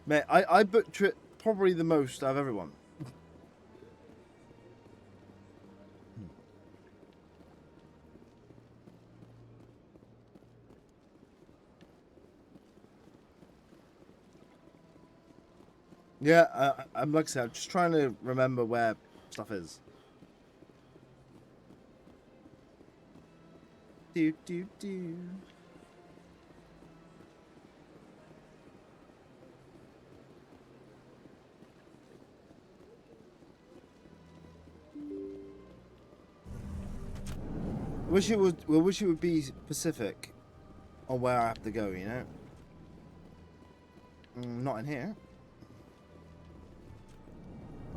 S1: Mate, I butcher it probably the most out of everyone. Yeah, I'm like I said, I'm just trying to remember where stuff is. Do do do. Wish it would. Well, wish it would be specific on where I have to go. You know. Not in here.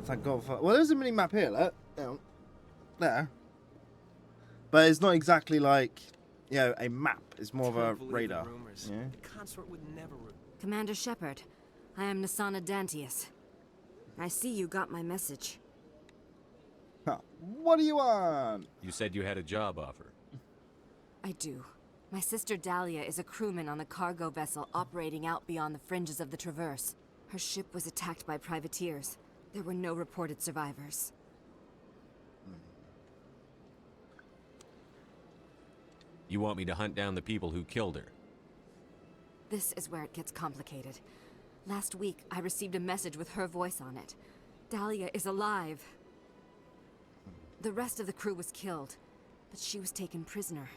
S1: Thank God for. Well, there's a mini map here. Look, there. But it's not exactly like, you know, a map. It's more of a radar. Yeah.
S10: The consort would never.
S2: Commander Shepard, I am Nasana Dantius. I see you got my message.
S1: Huh. What do you want?
S3: You said you had a job offer.
S2: I do. My sister Dahlia is a crewman on a cargo vessel operating out beyond the fringes of the Traverse. Her ship was attacked by privateers. There were no reported survivors.
S3: You want me to hunt down the people who killed her?
S2: This is where it gets complicated. Last week, I received a message with her voice on it. Dahlia is alive. The rest of the crew was killed, but she was taken prisoner.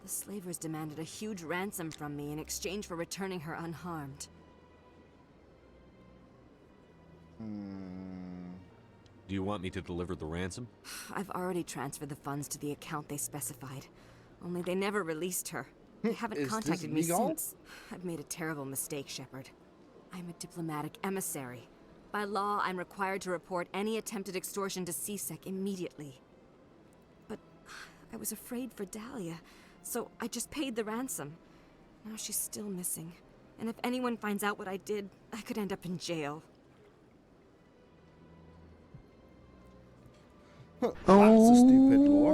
S2: The slavers demanded a huge ransom from me in exchange for returning her unharmed.
S3: Do you want me to deliver the ransom?
S2: I've already transferred the funds to the account they specified. Only they never released her. They haven't contacted me since. I've made a terrible mistake, Shepard. I'm a diplomatic emissary. By law, I'm required to report any attempted extortion to CSEC immediately. But I was afraid for Dahlia, so I just paid the ransom. Now she's still missing. And if anyone finds out what I did, I could end up in jail.
S1: That's a stupid law.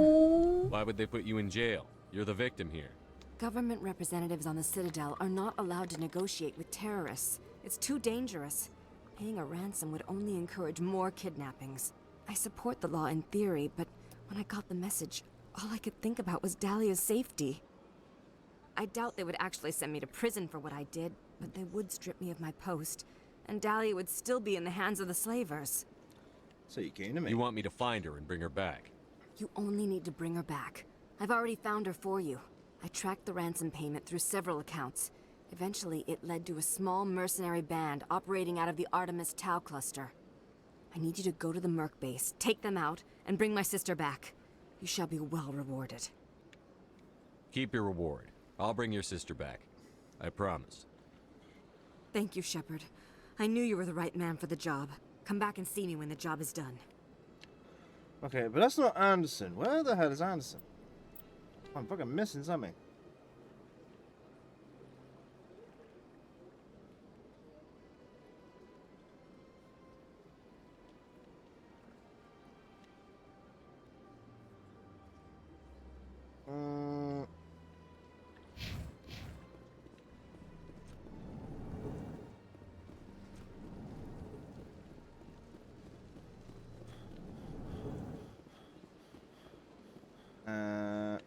S3: Why would they put you in jail? You're the victim here.
S2: Government representatives on the Citadel are not allowed to negotiate with terrorists. It's too dangerous. Paying a ransom would only encourage more kidnappings. I support the law in theory, but when I got the message, all I could think about was Dahlia's safety. I doubt they would actually send me to prison for what I did, but they would strip me of my post, and Dahlia would still be in the hands of the slavers.
S1: So you came to me.
S3: You want me to find her and bring her back?
S2: You only need to bring her back. I've already found her for you. I tracked the ransom payment through several accounts. Eventually, it led to a small mercenary band operating out of the Artemis Tau cluster. I need you to go to the Merc base, take them out, and bring my sister back. You shall be well rewarded.
S3: Keep your reward. I'll bring your sister back. I promise.
S2: Thank you, Shepard. I knew you were the right man for the job. Come back and see me when the job is done.
S1: Okay, but that's not Anderson. Where the hell is Anderson? I'm fucking missing something.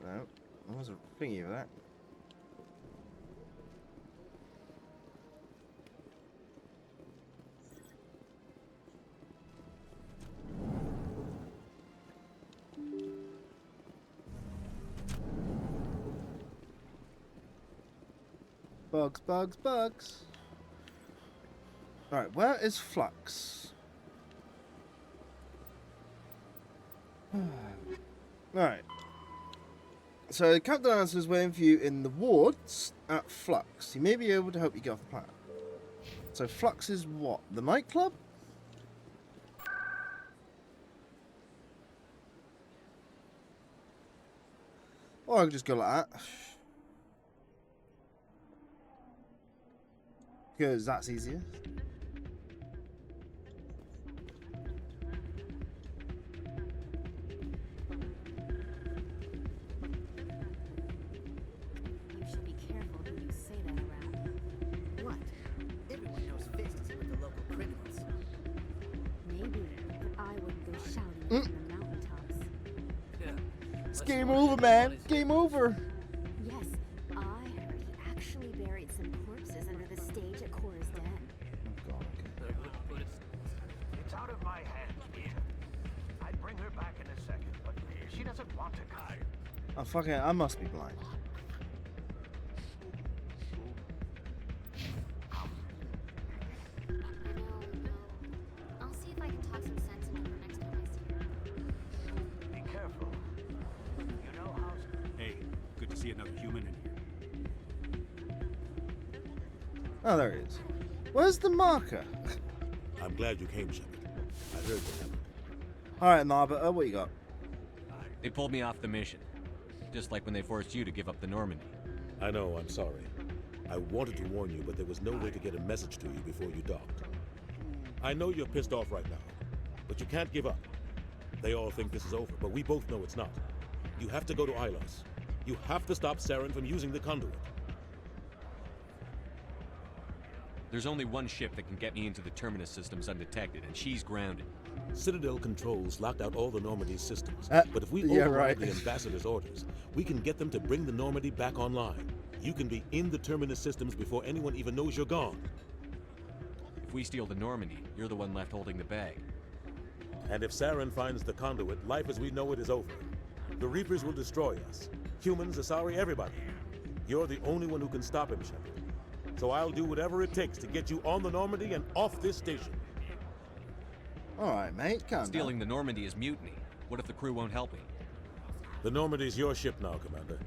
S1: No, I wasn't thinking of that. Bugs, bugs, bugs. Alright, where is Flux? Alright. So Captain Anderson is waiting for you in the wards at Flux. He may be able to help you get off the planet. So Flux is what? The nightclub? Or I could just go like that. Because that's easier.
S4: You should be careful who you say that around. What? Everyone knows Fist is with the local criminals.
S11: Maybe, but I wouldn't go shouting from the mountaintops.
S1: It's game over, man. Game over.
S4: Yes, I heard he actually buried some corpses under the stage at Cora's Den.
S8: It's out of my hands, Mia. I'd bring her back in a second, but she doesn't want to come.
S1: Oh, fucking, I must be blind.
S4: I'll see if I can talk some sense into her next time I see her.
S8: Be careful. You know how...
S16: Hey, good to see another human in here.
S1: Oh, there he is. Where's the marker?
S5: I'm glad you came, Shepard. I heard what happened.
S1: Alright, Narba, what you got?
S3: They pulled me off the mission. Just like when they forced you to give up the Normandy.
S5: I know, I'm sorry. I wanted to warn you, but there was no way to get a message to you before you docked. I know you're pissed off right now, but you can't give up. They all think this is over, but we both know it's not. You have to go to Ilos. You have to stop Saren from using the conduit.
S3: There's only one ship that can get me into the Terminus systems undetected, and she's grounded.
S5: Citadel controls locked out all the Normandy's systems, but if we
S1: yeah,
S5: override
S1: right.
S5: the Ambassador's orders, we can get them to bring the Normandy back online. You can be in the Terminus systems before anyone even knows you're gone.
S3: If we steal the Normandy, you're the one left holding the bag.
S5: And if Saren finds the conduit, life as we know it is over. The Reapers will destroy us. Humans, Asari, everybody. You're the only one who can stop him, Shepard. So I'll do whatever it takes to get you on the Normandy and off this station.
S1: Alright, mate, calm
S3: Stealing the Normandy is mutiny. What if the crew won't help me?
S5: The Normandy's your ship now, Commander.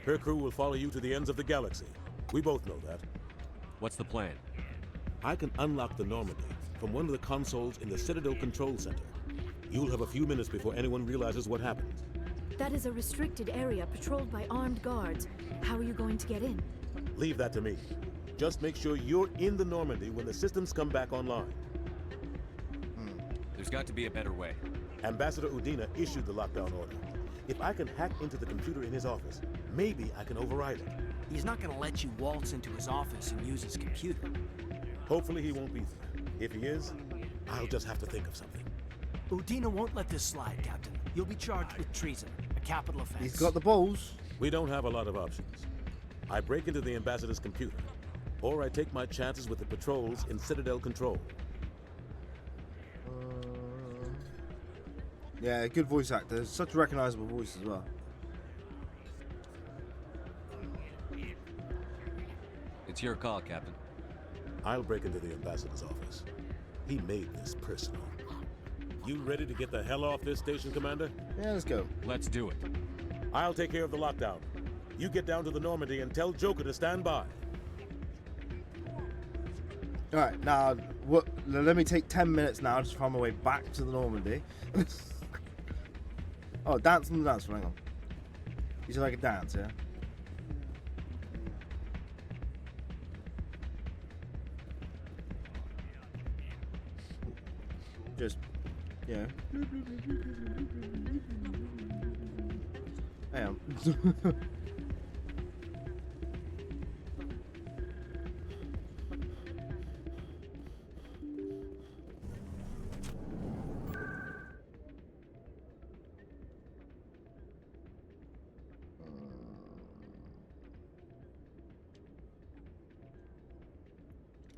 S5: Her crew will follow you to the ends of the galaxy. We both know that.
S3: What's the plan?
S5: I can unlock the Normandy from one of the consoles in the Citadel Control Center. You'll have a few minutes before anyone realizes what happened.
S11: That is a restricted area patrolled by armed guards. How are you going to get in?
S5: Leave that to me. Just make sure you're in the Normandy when the systems come back online.
S3: There's got to be a better way.
S5: Ambassador Udina issued the lockdown order. If I can hack into the computer in his office, maybe I can override it.
S10: He's not gonna let you waltz into his office and use his computer.
S5: Hopefully he won't be there. If he is, I'll just have to think of something.
S10: Udina won't let this slide, Captain. You'll be charged with treason, a capital offense.
S1: He's got the balls.
S5: We don't have a lot of options. I break into the Ambassador's computer, or I take my chances with the patrols in Citadel Control.
S1: Yeah, good voice actor. Such a recognizable voice as well.
S3: It's your call, Captain.
S5: I'll break into the Ambassador's office. He made this personal. You ready to get the hell off this station, Commander?
S1: Yeah, let's go.
S3: Let's do it.
S5: I'll take care of the lockdown. You get down to the Normandy and tell Joker to stand by.
S1: Alright, now, let me take 10 minutes now just to find my way back to the Normandy. Oh, dance on the dance floor, hang on. You said like a dance, yeah? Just, yeah. I am.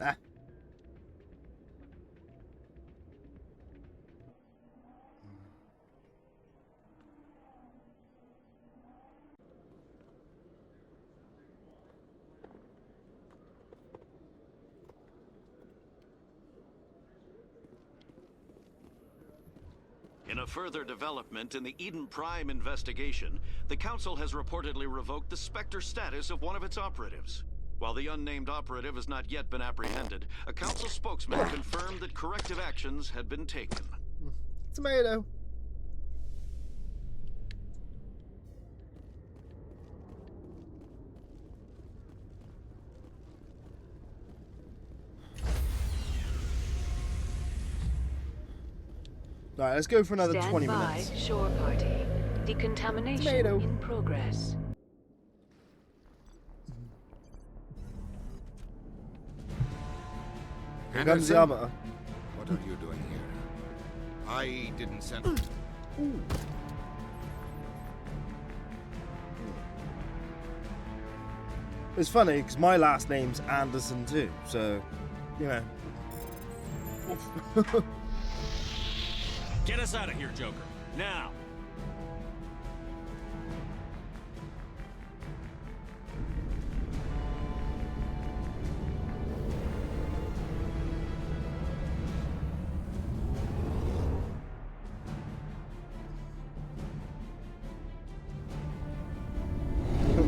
S1: Ah.
S22: In a further development in the Eden Prime investigation, the Council has reportedly revoked the Spectre status of one of its operatives. While the unnamed operative has not yet been apprehended, a Council spokesman confirmed that corrective actions had been taken.
S1: Tomato. Alright, let's go for another
S17: Stand
S1: 20
S17: by,
S1: minutes.
S17: shore party. Decontamination
S1: Tomato.
S17: in progress.
S1: Here comes the arbiter.
S12: What are you doing here? I didn't send.
S1: It's funny because my last name's Anderson too, so you know.
S3: Get us out of here, Joker. Now!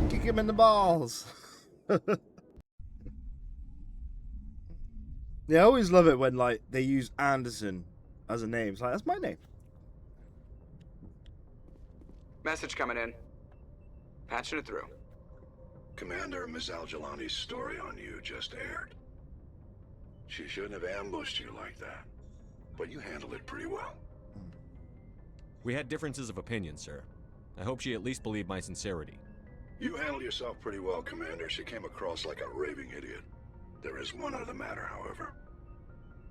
S1: Kick him in the balls. Yeah, I always love it when like they use Anderson as a name. It's like, that's my name.
S6: Message coming in. Patching it through.
S13: Commander, Ms. Al-Jalani's story on you just aired. She shouldn't have ambushed you like that, but you handled it pretty well.
S3: We had differences of opinion, sir. I hope she at least believed my sincerity.
S13: You handled yourself pretty well, Commander. She came across like a raving idiot. There is one other matter, however.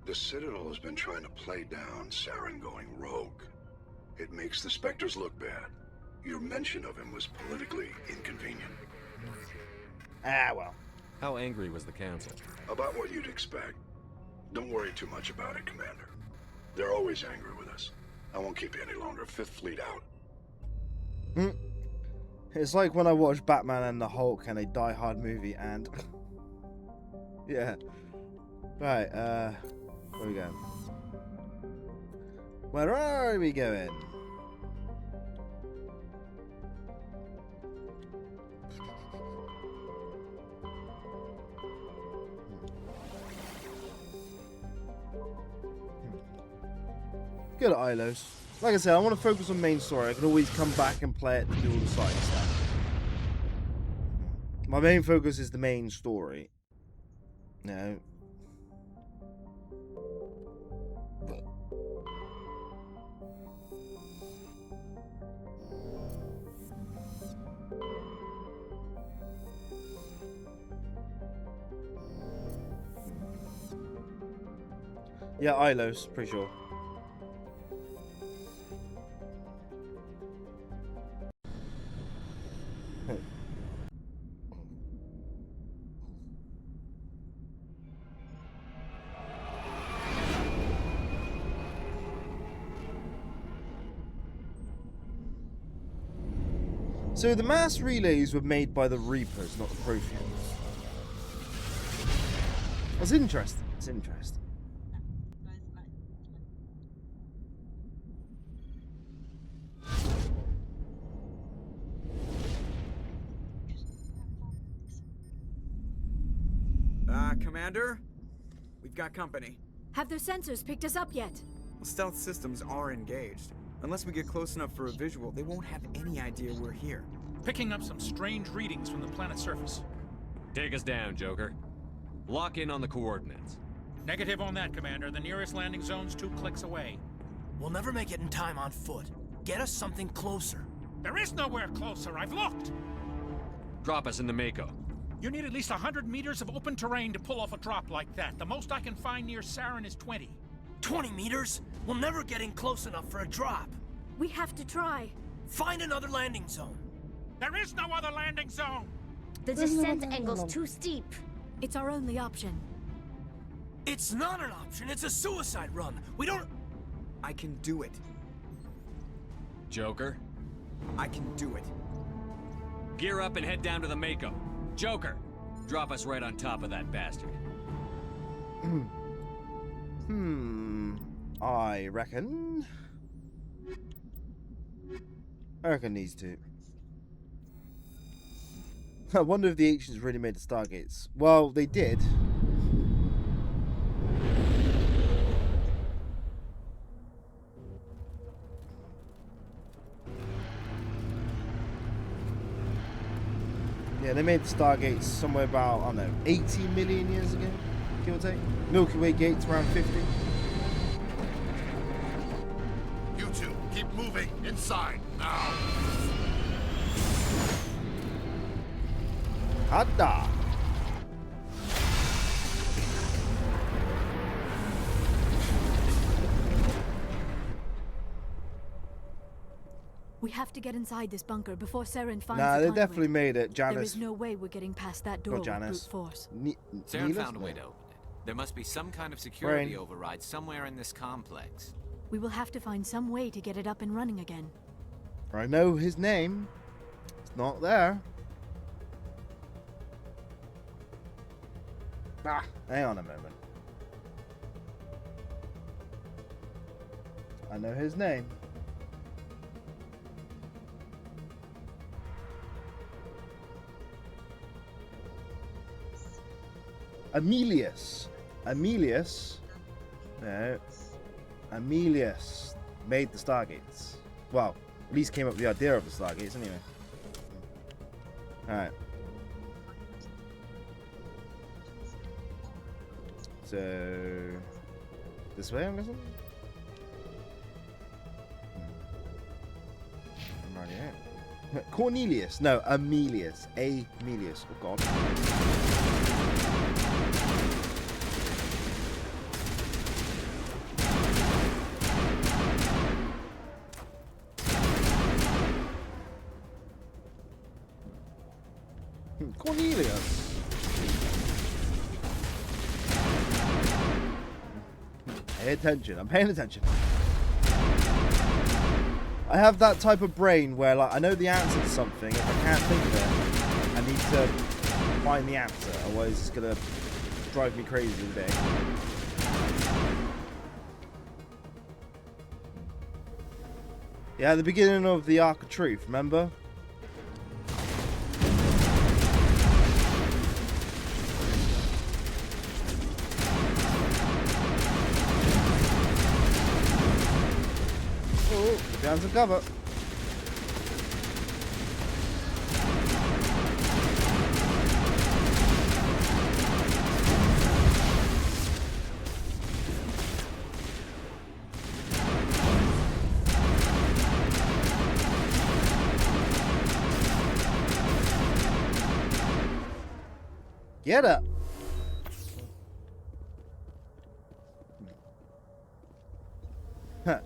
S13: The Citadel has been trying to play down Saren going rogue. It makes the Spectres look bad. Your mention of him was politically inconvenient.
S1: Ah, well.
S3: How angry was the Council?
S13: About what you'd expect. Don't worry too much about it, Commander. They're always angry with us. I won't keep you any longer. Fifth Fleet out.
S1: It's like when I watch Batman and the Hulk and a Die Hard movie and... yeah. Right, where are we going? Where are we going? Good at Ilos. Like I said, I want to focus on main story. I can always come back and play it to do all the side stuff. My main focus is the main story. No. Yeah, Ilos, pretty sure. So the mass relays were made by the Reapers, not the Protheans. That's interesting. It's interesting.
S6: Commander? We've got company.
S11: Have their sensors picked us up yet?
S6: Well, stealth systems are engaged. Unless we get close enough for a visual, they won't have any idea we're here.
S14: Picking up some strange readings from the planet's surface.
S3: Take us down, Joker. Lock in on the coordinates.
S14: Negative on that, Commander. The nearest landing zone's 2 clicks away.
S10: We'll never make it in time on foot. Get us something closer.
S14: There is nowhere closer. I've looked.
S3: Drop us in the Mako.
S14: You need at least 100 meters of open terrain to pull off a drop like that. The most I can find near Saren is 20.
S10: 20 meters? We'll never get in close enough for a drop.
S11: We have to try.
S10: Find another landing zone.
S14: There is no other landing zone!
S11: The descent angle's too steep. It's our only option.
S10: It's not an option. It's a suicide run. We don't...
S6: I can do it.
S3: Joker?
S6: I can do it.
S3: Gear up and head down to the Mako. Joker, drop us right on top of that bastard.
S1: I reckon these two. I wonder if the ancients really made the Stargates. Well, they did. Yeah, they made the Stargates somewhere about, I don't know, 80 million years ago, give or take. Milky Way gates around 50.
S9: moving. Inside, now.
S1: Hadda.
S11: We have to get inside this bunker before Saren finds
S1: Nah,
S11: the
S1: they
S11: conduit.
S1: definitely made it.
S11: There
S1: Janice.
S11: is no way we're getting past that door with brute
S1: Janice.
S11: force.
S15: Saren found a way to open it. There must be some kind of security override somewhere in this complex.
S11: We will have to find some way to get it up and running again.
S1: I know his name. It's not there. Ah, hang on a moment. I know his name. Emilius. Emilius. No. Emilius made the Stargates. Well, at least came up with the idea of the Stargates anyway. Alright. So... this way, I'm guessing? I'm already out. Cornelius. No, Emilius. Emilius. Oh, God. Cornelius. Pay attention. I'm paying attention. I have that type of brain where, like, I know the answer to something. If I can't think of it, I need to find the answer. Otherwise, it's gonna drive me crazy today. Yeah, at the beginning of the Arc of Truth, remember? Down to cover. Get up.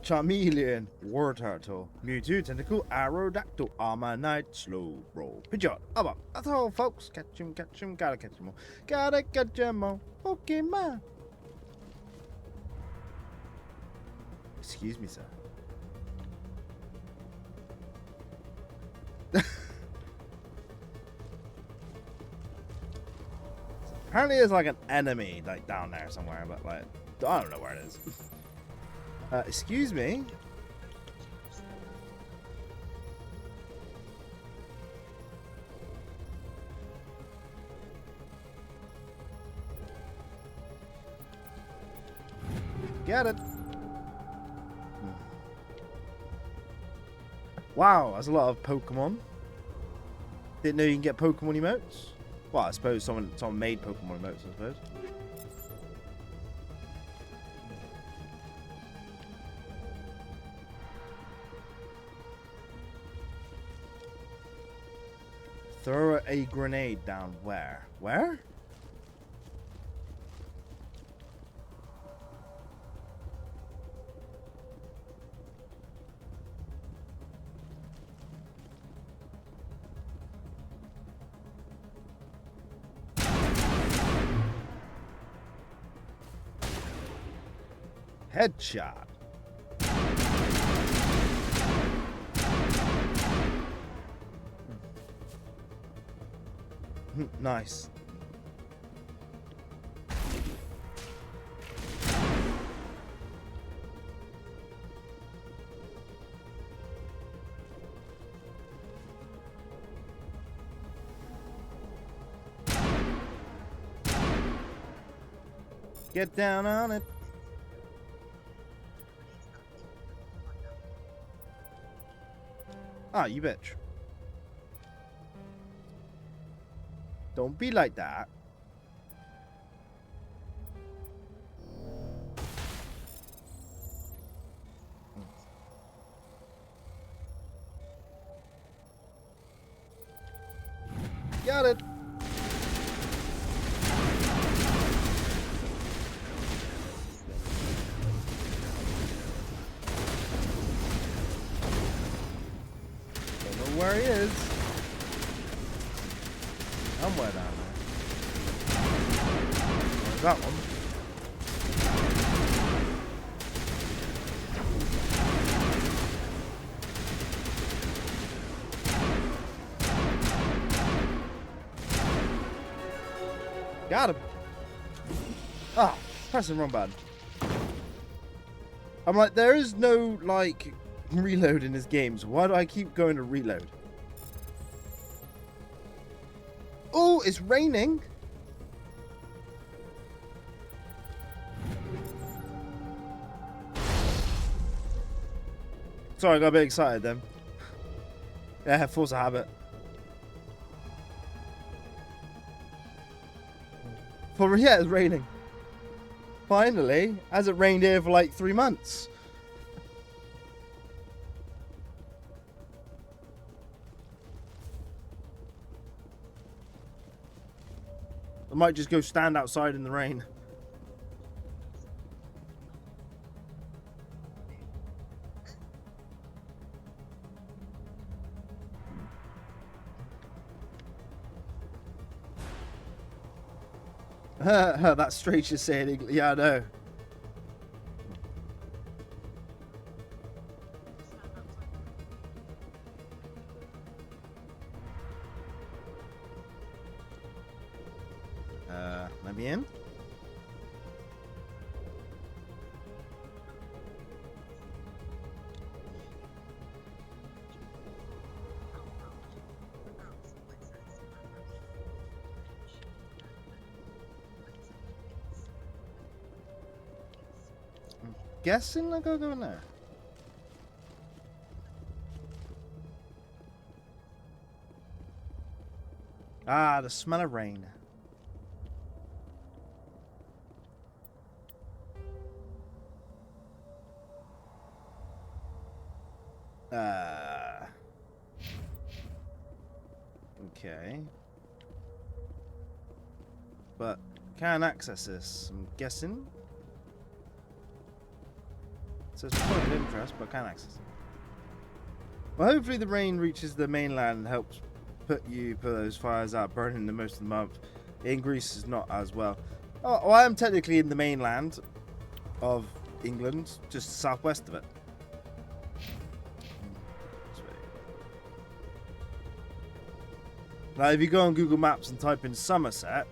S1: Charmeleon, War Turtle, Mewtwo, Tentacle, Aerodactyl, Armor Knight, Slow Roll, Pidgeot. Up, up. That's all, folks. Catch him, gotta catch him all. Gotta catch him all. Pokemon. Excuse me, sir. Apparently there's like an enemy like down there somewhere, but like, I don't know where it is. Excuse me? Get it. Wow, that's a lot of Pokemon. Didn't know you can get Pokemon emotes. Well, I suppose someone made Pokemon emotes, I suppose. Throw a grenade down where? Where? Headshot. Nice. Get down on it. Ah, you bitch. Don't be like that. Got it. Don't know where he is. Somewhere down there. There's that one. Got him. Ah, pressing wrong button. I'm like, there is no, like, reload in this game, so why do I keep going to reload? Oh, it's raining. Sorry, I got a bit excited then. Yeah, force a habit. Yeah, it's raining. Finally, hasn't rained here for like 3 months. I might just go stand outside in the rain. That's strange to say in English. Yeah, I know. Let me in. Guessing I gotta go in there. Ah, the smell of rain. Okay. But can't access this, I'm guessing. So it's a point of interest, but can't access it. Well, hopefully the rain reaches the mainland and helps put those fires out burning the most of the month. In Greece is not as well. Oh, well, I am technically in the mainland of England, just southwest of it. Now, if you go on Google Maps and type in Somerset,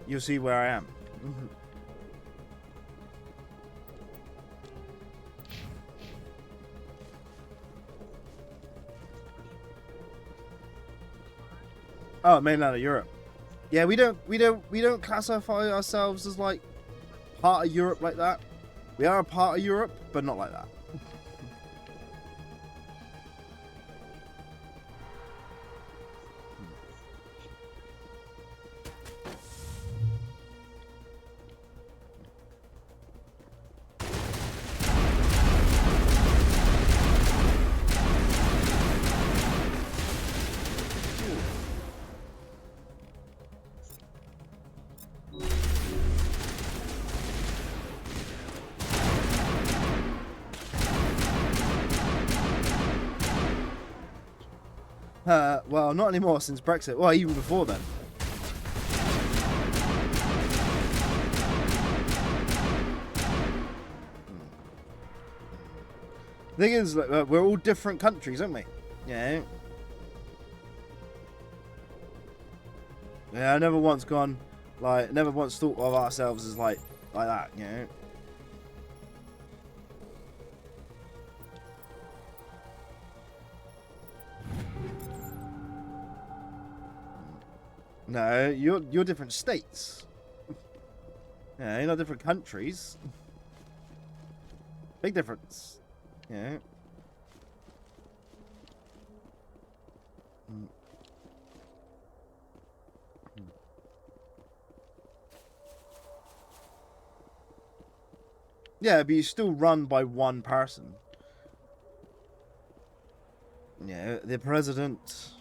S1: you'll see where I am. Oh, mainland of Europe. Yeah, we don't classify ourselves as like part of Europe like that. We are a part of Europe, but not like that. Well, not anymore since Brexit. Well, even before then. The thing is, like, we're all different countries, aren't we? Yeah. Yeah, I never once thought of ourselves as like that, you know. No, you're different states. Yeah, you're not different countries. Big difference. Yeah. Yeah, but you're still run by one person. Yeah, the president.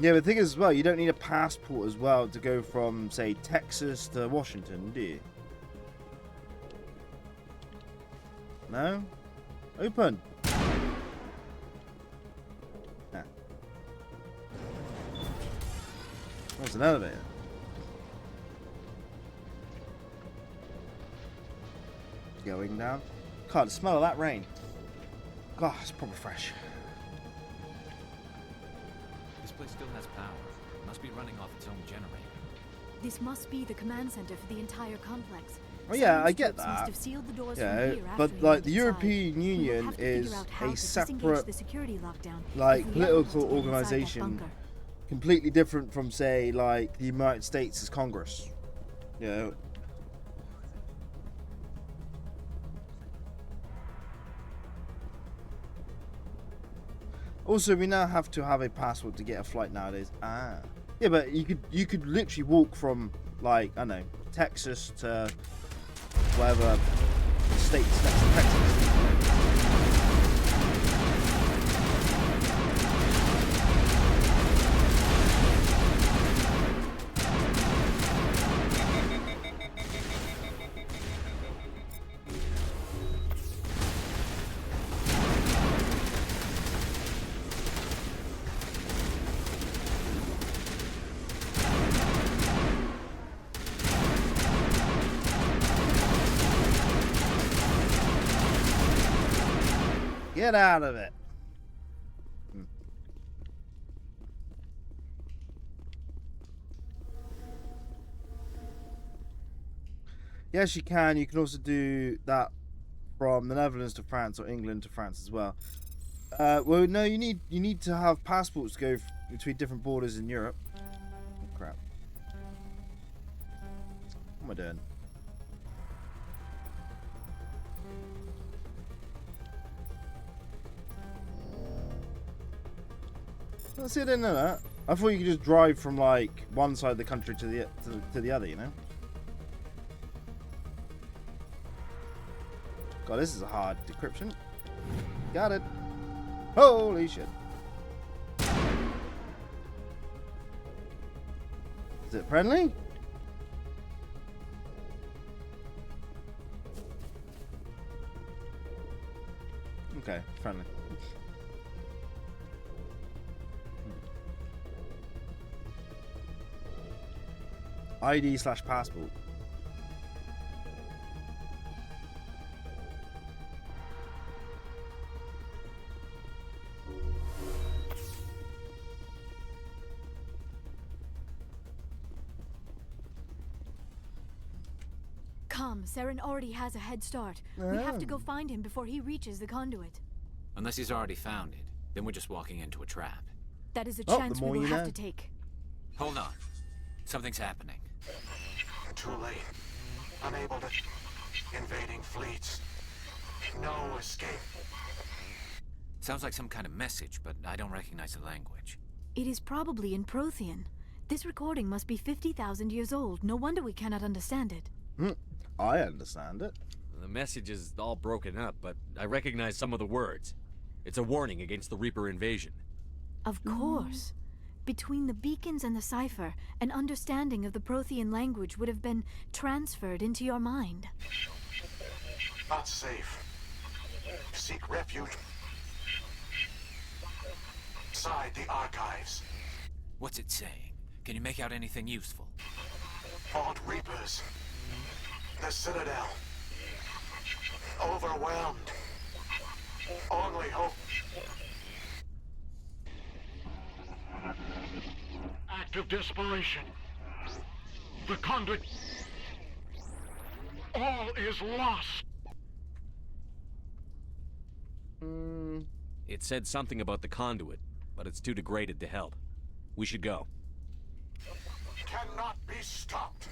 S1: Yeah, but the thing is, as well, you don't need a passport as well to go from, say, Texas to Washington, do you? No? Open. Nah. What's an elevator? Going down. God, the smell of that rain. God, it's probably fresh.
S15: This place still has power. It must be running off its own generator.
S11: This must be the command center for the entire complex.
S1: Oh yeah, I get
S11: Must
S1: that.
S11: have sealed the doors
S1: Yeah,
S11: from here
S1: but
S11: after he
S1: like
S11: went
S1: the
S11: inside.
S1: European
S11: We will
S1: Union
S11: have to figure
S1: is
S11: out how
S1: a
S11: to disengage
S1: separate,
S11: the security lockdown
S1: like,
S11: if we ever want to
S1: political
S11: get inside that
S1: organization,
S11: bunker.
S1: completely different from, say, like the United States' Congress. You know. Also, we now have to have a passport to get a flight nowadays. Ah, yeah, but you could literally walk from, like, I don't know, Texas to whatever state next to Texas. Get out of it. Yes, you can. You can also do that from the Netherlands to France or England to France as well. Well, no, you need to have passports to go between different borders in Europe. Oh, crap. What am I doing? See, I didn't know that. I thought you could just drive from like one side of the country to the other, you know. God, this is a hard decryption. Got it. Holy shit. Is it friendly? Okay, friendly. ID/passport.
S11: Come, Saren already has a head start. We have to go find him before he reaches the conduit.
S15: Unless he's already found it, then we're just walking into a trap.
S11: That is a chance we will have to take.
S15: Hold on. Something's happening.
S7: Too late. Unable to... Invading fleets. No escape.
S15: Sounds like some kind of message, but I don't recognize the language.
S11: It is probably in Prothean. This recording must be 50,000 years old. No wonder we cannot understand it.
S1: I understand it.
S3: The message is all broken up, but I recognize some of the words. It's a warning against the Reaper invasion.
S11: Of course. Between the beacons and the cipher, an understanding of the Prothean language would have been transferred into your mind.
S7: Not safe. Seek refuge inside the archives.
S15: What's it saying? Can you make out anything useful?
S7: Fought Reapers. The Citadel. Overwhelmed. Only hope. Act of desperation. The conduit. All is lost.
S3: It said something about the conduit, but it's too degraded to help. We should go.
S7: Cannot be stopped.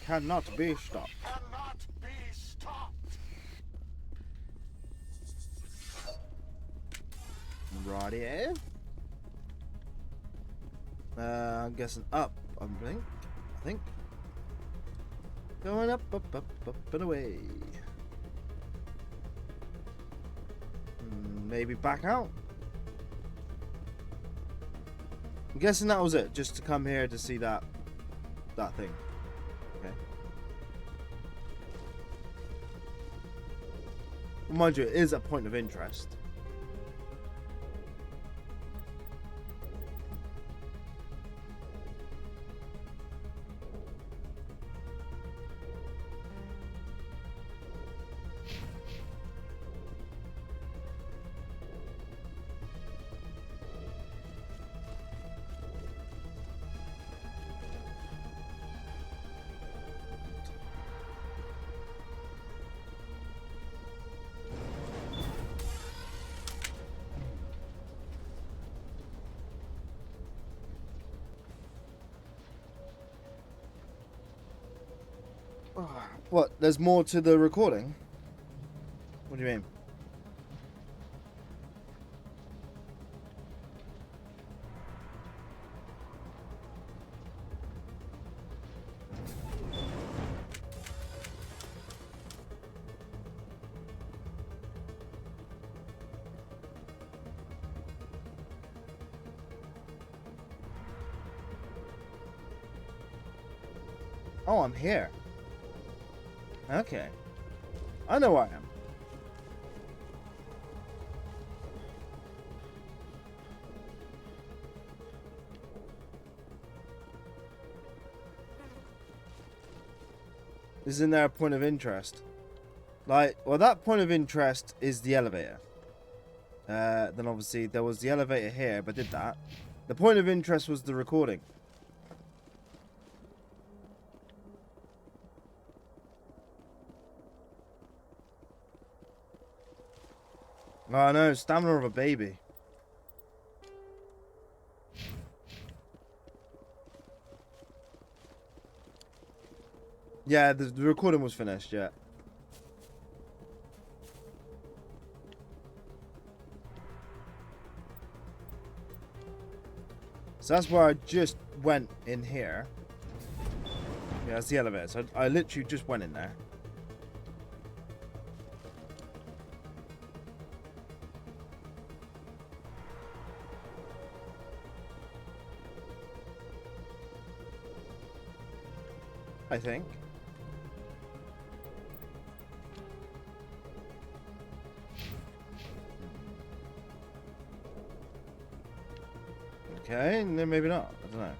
S1: Cannot be stopped.
S7: Cannot be stopped.
S1: Righty. I'm guessing up. I think. Going up, and away. Maybe back out. I'm guessing that was it, just to come here to see that thing. Okay. Well, mind you, it is a point of interest. What? There's more to the recording? What do you mean? Oh, I'm here. Okay. I know where I am. Isn't there a point of interest? Like, well, that point of interest is the elevator. Then obviously there was the elevator here, but did that. The point of interest was the recording. Oh no, stamina of a baby. Yeah, the recording was finished, yeah. So that's where I just went in here. Yeah, that's the elevator. So I literally just went in there. I think. Okay, and then maybe not. I don't know.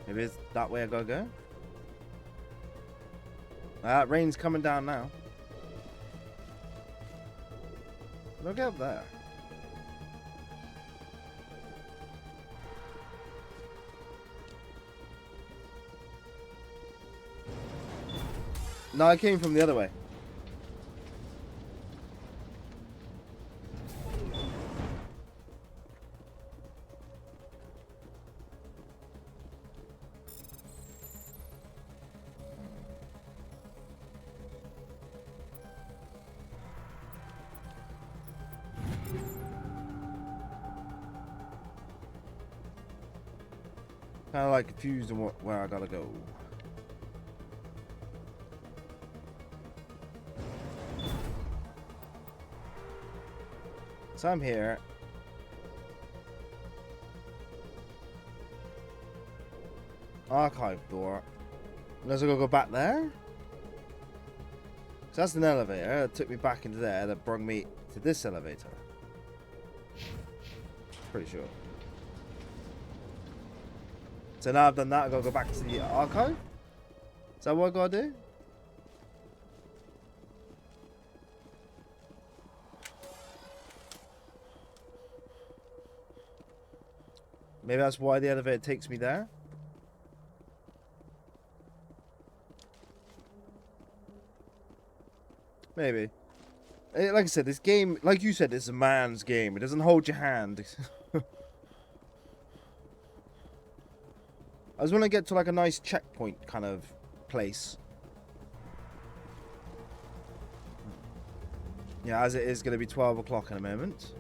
S1: Maybe it's that way I gotta go. Rain's coming down now. Look up there. No, I came from the other way. Kind of like confused on where I gotta go. So I'm here. Archive door. Unless I gotta go back there? So that's an elevator that took me back into there that brought me to this elevator. Pretty sure. So now I've done that, I gotta go back to the archive? Is that what I gotta do? Maybe that's why the elevator takes me there? Maybe. Like I said, this game, like you said, it's a man's game. It doesn't hold your hand. I just want to get to like a nice checkpoint kind of place. Yeah, as it is going to be 12 o'clock in a moment.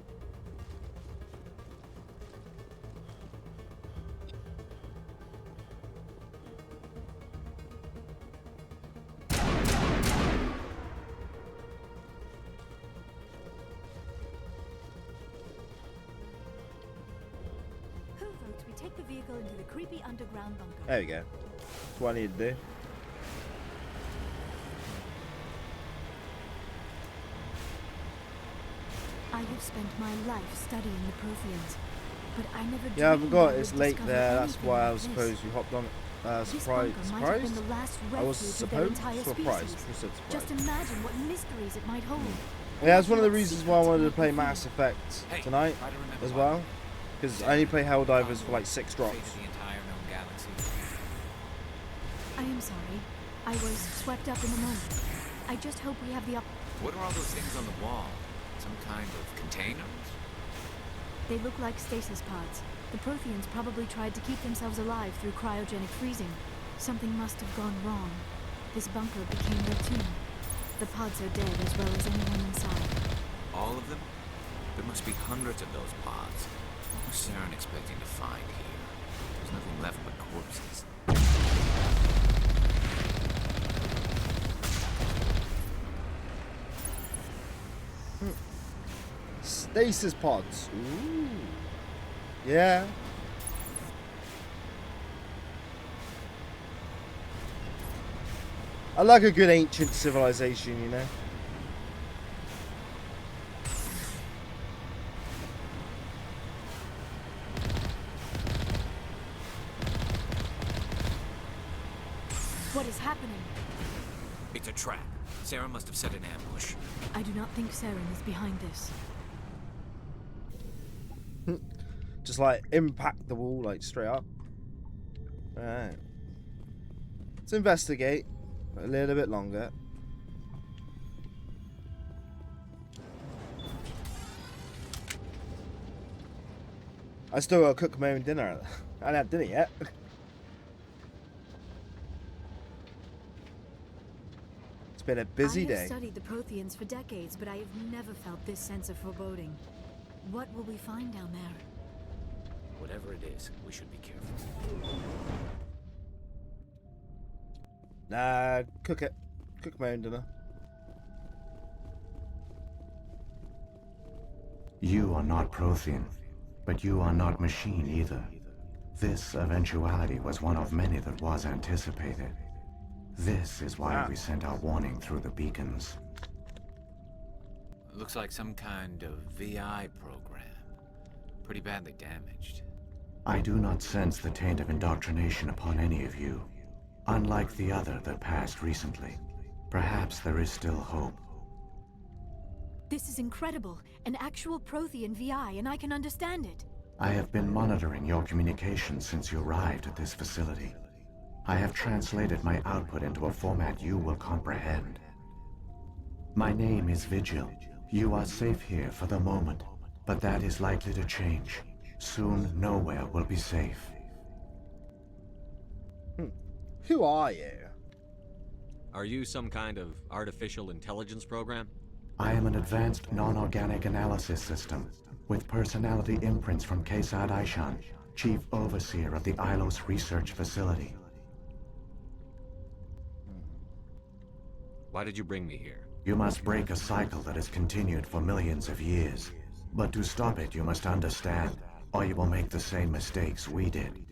S11: Who votes we take the vehicle creepy underground bunker.
S1: There we go. That's what I need to do.
S11: I have spent my life studying the Protheans, but I never dreamed
S1: Yeah, I forgot
S11: I
S1: it's
S11: would
S1: late
S11: discover
S1: there. That's
S11: anything
S1: why I
S11: like
S1: was
S11: this.
S1: supposed you hopped on.
S11: This bunker might have been
S1: Surprised?
S11: the last
S1: I was
S11: refuge of their
S1: supposed
S11: entire
S1: surprised.
S11: species.
S1: I said surprised.
S11: Just imagine what mysteries it might hold.
S1: Yeah, that's one of the reasons why I wanted to play Mass Effect tonight as well. Because I only play Helldivers for like 6 drops.
S11: I am sorry. I was swept up in the moment. I just hope we have the
S15: What are all those things on the wall? Some kind of containers?
S11: They look like stasis pods. The Protheans probably tried to keep themselves alive through cryogenic freezing. Something must have gone wrong. This bunker became their tomb. The pods are dead as well as anyone inside.
S15: All of them? There must be hundreds of those pods. What's Saren expecting to find here? There's nothing left but corpses.
S1: Stasis pods. Ooh. Yeah. I like a good ancient civilization, you know.
S11: What is happening?
S15: It's a trap. Saren must have set an ambush.
S11: I do not think Saren is behind this.
S1: Just like impact the wall like straight up. Alright. Let's investigate a little bit longer. I still gotta cook my own dinner. I haven't had dinner yet. It's been a busy day.
S11: I have studied the Protheans for decades, but I have never felt this sense of foreboding. What will we find down there?
S15: Whatever it is, we should be careful.
S1: Nah, cook it. Cook my own dinner.
S18: You are not Prothean, but you are not machine either. This eventuality was one of many that was anticipated. This is why we sent our warning through the beacons.
S15: Looks like some kind of VI program. Pretty badly damaged.
S18: I do not sense the taint of indoctrination upon any of you. Unlike the other that passed recently, perhaps there is still hope.
S11: This is incredible. An actual Prothean VI, and I can understand it.
S18: I have been monitoring your communications since you arrived at this facility. I have translated my output into a format you will comprehend. My name is Vigil. You are safe here for the moment, but that is likely to change. Soon, nowhere will be safe.
S1: Who are you?
S3: Are you some kind of artificial intelligence program?
S18: I am an advanced non-organic analysis system, with personality imprints from Kesad Aishan, Chief Overseer of the Ilos Research Facility.
S3: Why did you bring me here?
S18: You must break a cycle that has continued for millions of years. But to stop it, you must understand, or you will make the same mistakes we did.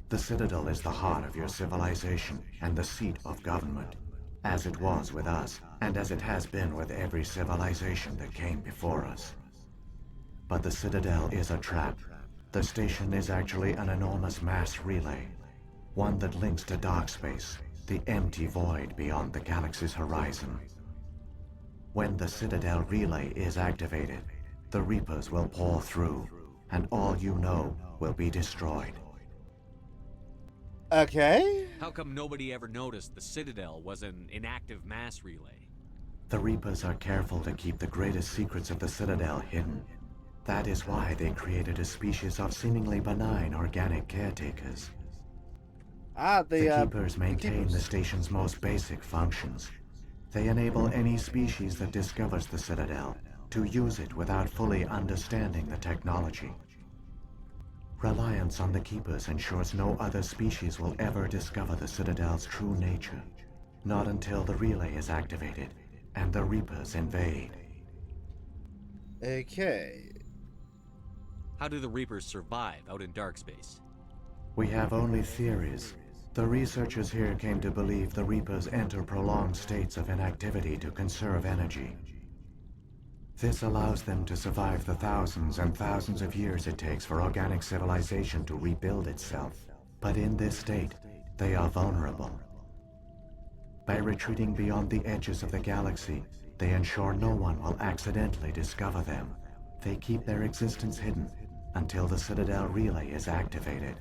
S18: The Citadel is the heart of your civilization and the seat of government, as it was with us, and as it has been with every civilization that came before us. But the Citadel is a trap. The station is actually an enormous mass relay, one that links to dark space, the empty void beyond the galaxy's horizon. When the Citadel relay is activated, the Reapers will pour through, and all you know will be destroyed.
S1: Okay.
S3: How come nobody ever noticed the Citadel was an inactive mass relay?
S18: The Reapers are careful to keep the greatest secrets of the Citadel hidden. That is why they created a species of seemingly benign organic caretakers. The Keepers maintain the station's most basic functions. They enable any species that discovers the Citadel to use it without fully understanding the technology. Reliance on the Keepers ensures no other species will ever discover the Citadel's true nature. Not until the relay is activated and the Reapers invade.
S1: Okay.
S3: How do the Reapers survive out in dark space?
S18: We have only theories. The researchers here came to believe the Reapers enter prolonged states of inactivity to conserve energy. This allows them to survive the thousands and thousands of years it takes for organic civilization to rebuild itself. But in this state, they are vulnerable. By retreating beyond the edges of the galaxy, they ensure no one will accidentally discover them. They keep their existence hidden until the Citadel relay is activated.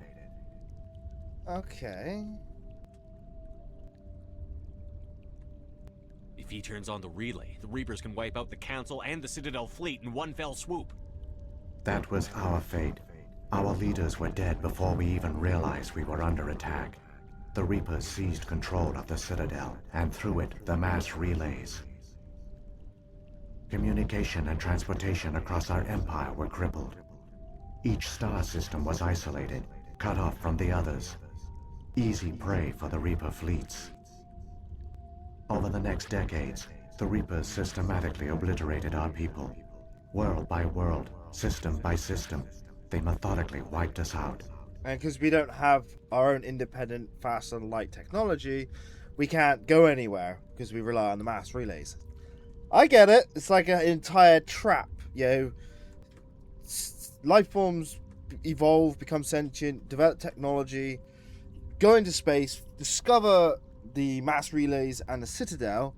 S1: Okay.
S3: If he turns on the relay, the Reapers can wipe out the Council and the Citadel fleet in one fell swoop.
S18: That was our fate. Our leaders were dead before we even realized we were under attack. The Reapers seized control of the Citadel, and through it, the mass relays. Communication and transportation across our empire were crippled. Each star system was isolated, cut off from the others. Easy prey for the Reaper fleets. Over the next decades, the Reapers systematically obliterated our people. World by world, system by system, they methodically wiped us out.
S1: And because we don't have our own independent, fast and light technology, we can't go anywhere because we rely on the mass relays. I get it. It's like an entire trap. You know, life forms evolve, become sentient, develop technology, go into space, discover the mass relays and the Citadel,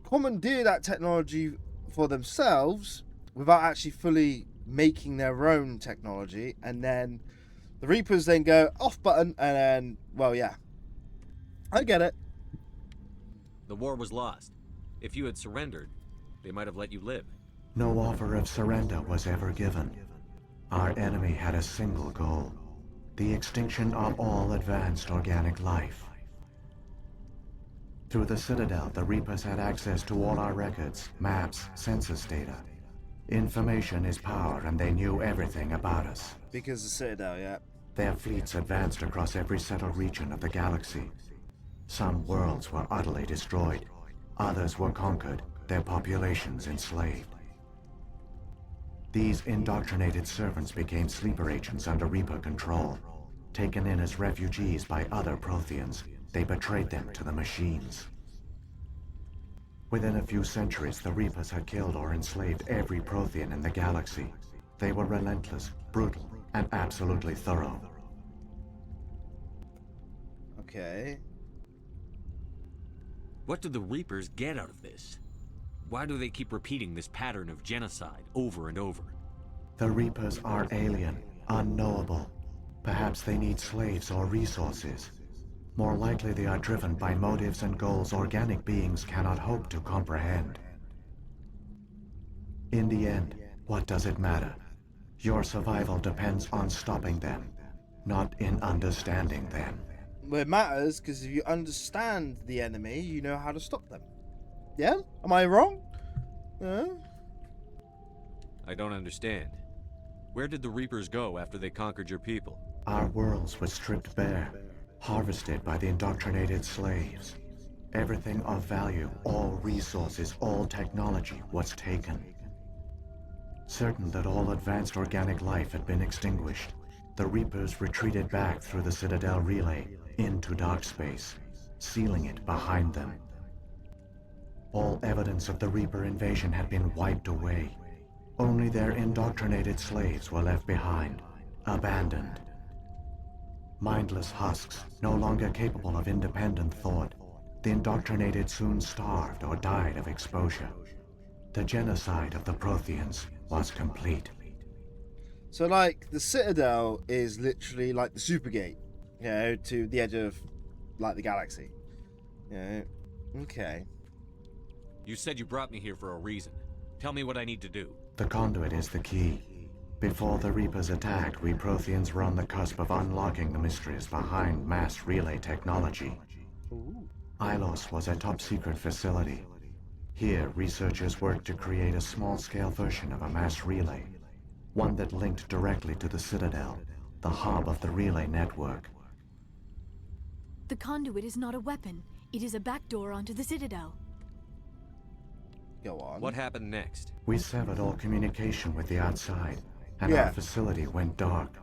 S1: commandeer that technology for themselves without actually fully making their own technology, and then the Reapers then go off button, and then, well, yeah. I get it.
S3: The war was lost. If you had surrendered, they might have let you live.
S18: No offer of surrender was ever given. Our enemy had a single goal: the extinction of all advanced organic life. Through the Citadel, the Reapers had access to all our records, maps, census data. Information is power, and they knew everything about us.
S1: Because the Citadel, yeah.
S18: Their fleets advanced across every settled region of the galaxy. Some worlds were utterly destroyed. Others were conquered, their populations enslaved. These indoctrinated servants became sleeper agents under Reaper control. Taken in as refugees by other Protheans, they betrayed them to the machines. Within a few centuries, the Reapers had killed or enslaved every Prothean in the galaxy. They were relentless, brutal, and absolutely thorough.
S1: Okay.
S3: What do the Reapers get out of this? Why do they keep repeating this pattern of genocide over and over?
S18: The Reapers are alien, unknowable. Perhaps they need slaves or resources. More likely they are driven by motives and goals organic beings cannot hope to comprehend. In the end, what does it matter? Your survival depends on stopping them, not in understanding them.
S1: Well, it matters, because if you understand the enemy, you know how to stop them. Yeah? Am I wrong? Yeah?
S3: I don't understand. Where did the Reapers go after they conquered your people?
S18: Our worlds were stripped bare, harvested by the indoctrinated slaves. Everything of value, all resources, all technology was taken. Certain that all advanced organic life had been extinguished, the Reapers retreated back through the Citadel relay into dark space, sealing it behind them. All evidence of the Reaper invasion had been wiped away. Only their indoctrinated slaves were left behind, abandoned. Mindless husks, no longer capable of independent thought, the indoctrinated soon starved or died of exposure. The genocide of the Protheans was complete.
S1: So, like, the Citadel is literally like the Supergate, you know, to the edge of, like, the galaxy. You know? Okay.
S3: You said you brought me here for a reason. Tell me what I need to do.
S18: The conduit is the key. Before the Reapers attacked, we Protheans were on the cusp of unlocking the mysteries behind mass relay technology. Ilos was a top-secret facility. Here, researchers worked to create a small-scale version of a mass relay, one that linked directly to the Citadel, the hub of the relay network.
S11: The conduit is not a weapon. It is a backdoor onto the Citadel.
S1: Go on.
S3: What happened next?
S18: We severed all communication with the outside, and our facility went dark.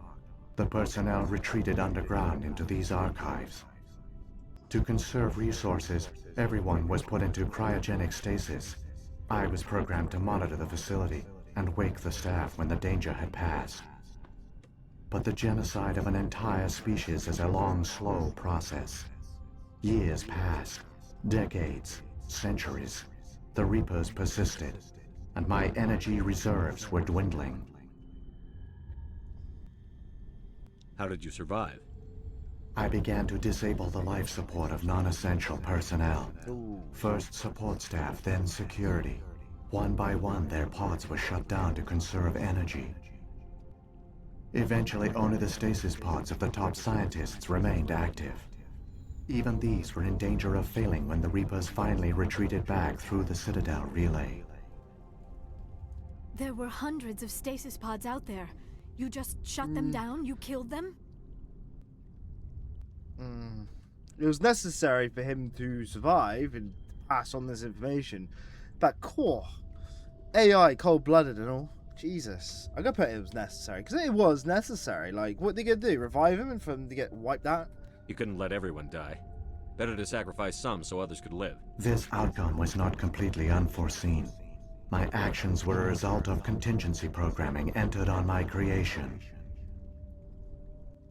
S18: the personnel retreated underground into these archives. To conserve resources, everyone was put into cryogenic stasis. I was programmed to monitor the facility and wake the staff when the danger had passed. But the genocide of an entire species is a long, slow process. Years passed, decades, centuries. The Reapers persisted, and my energy reserves were dwindling.
S3: How did you survive?
S18: I began to disable the life support of non-essential personnel. First support staff, then security. One by one, their pods were shut down to conserve energy. Eventually, only the stasis pods of the top scientists remained active. Even these were in danger of failing when the Reapers finally retreated back through the Citadel relay.
S11: There were hundreds of stasis pods out there. You just shut them down? You killed them?
S1: It was necessary for him to survive and pass on this information. But core, AI, cold-blooded and all. Jesus. I gotta put it was necessary, because it was necessary. Like, what they gonna do? Revive him and for him to get wiped out?
S3: You couldn't let everyone die. Better to sacrifice some so others could live.
S18: This outcome was not completely unforeseen. My actions were a result of contingency programming entered on my creation.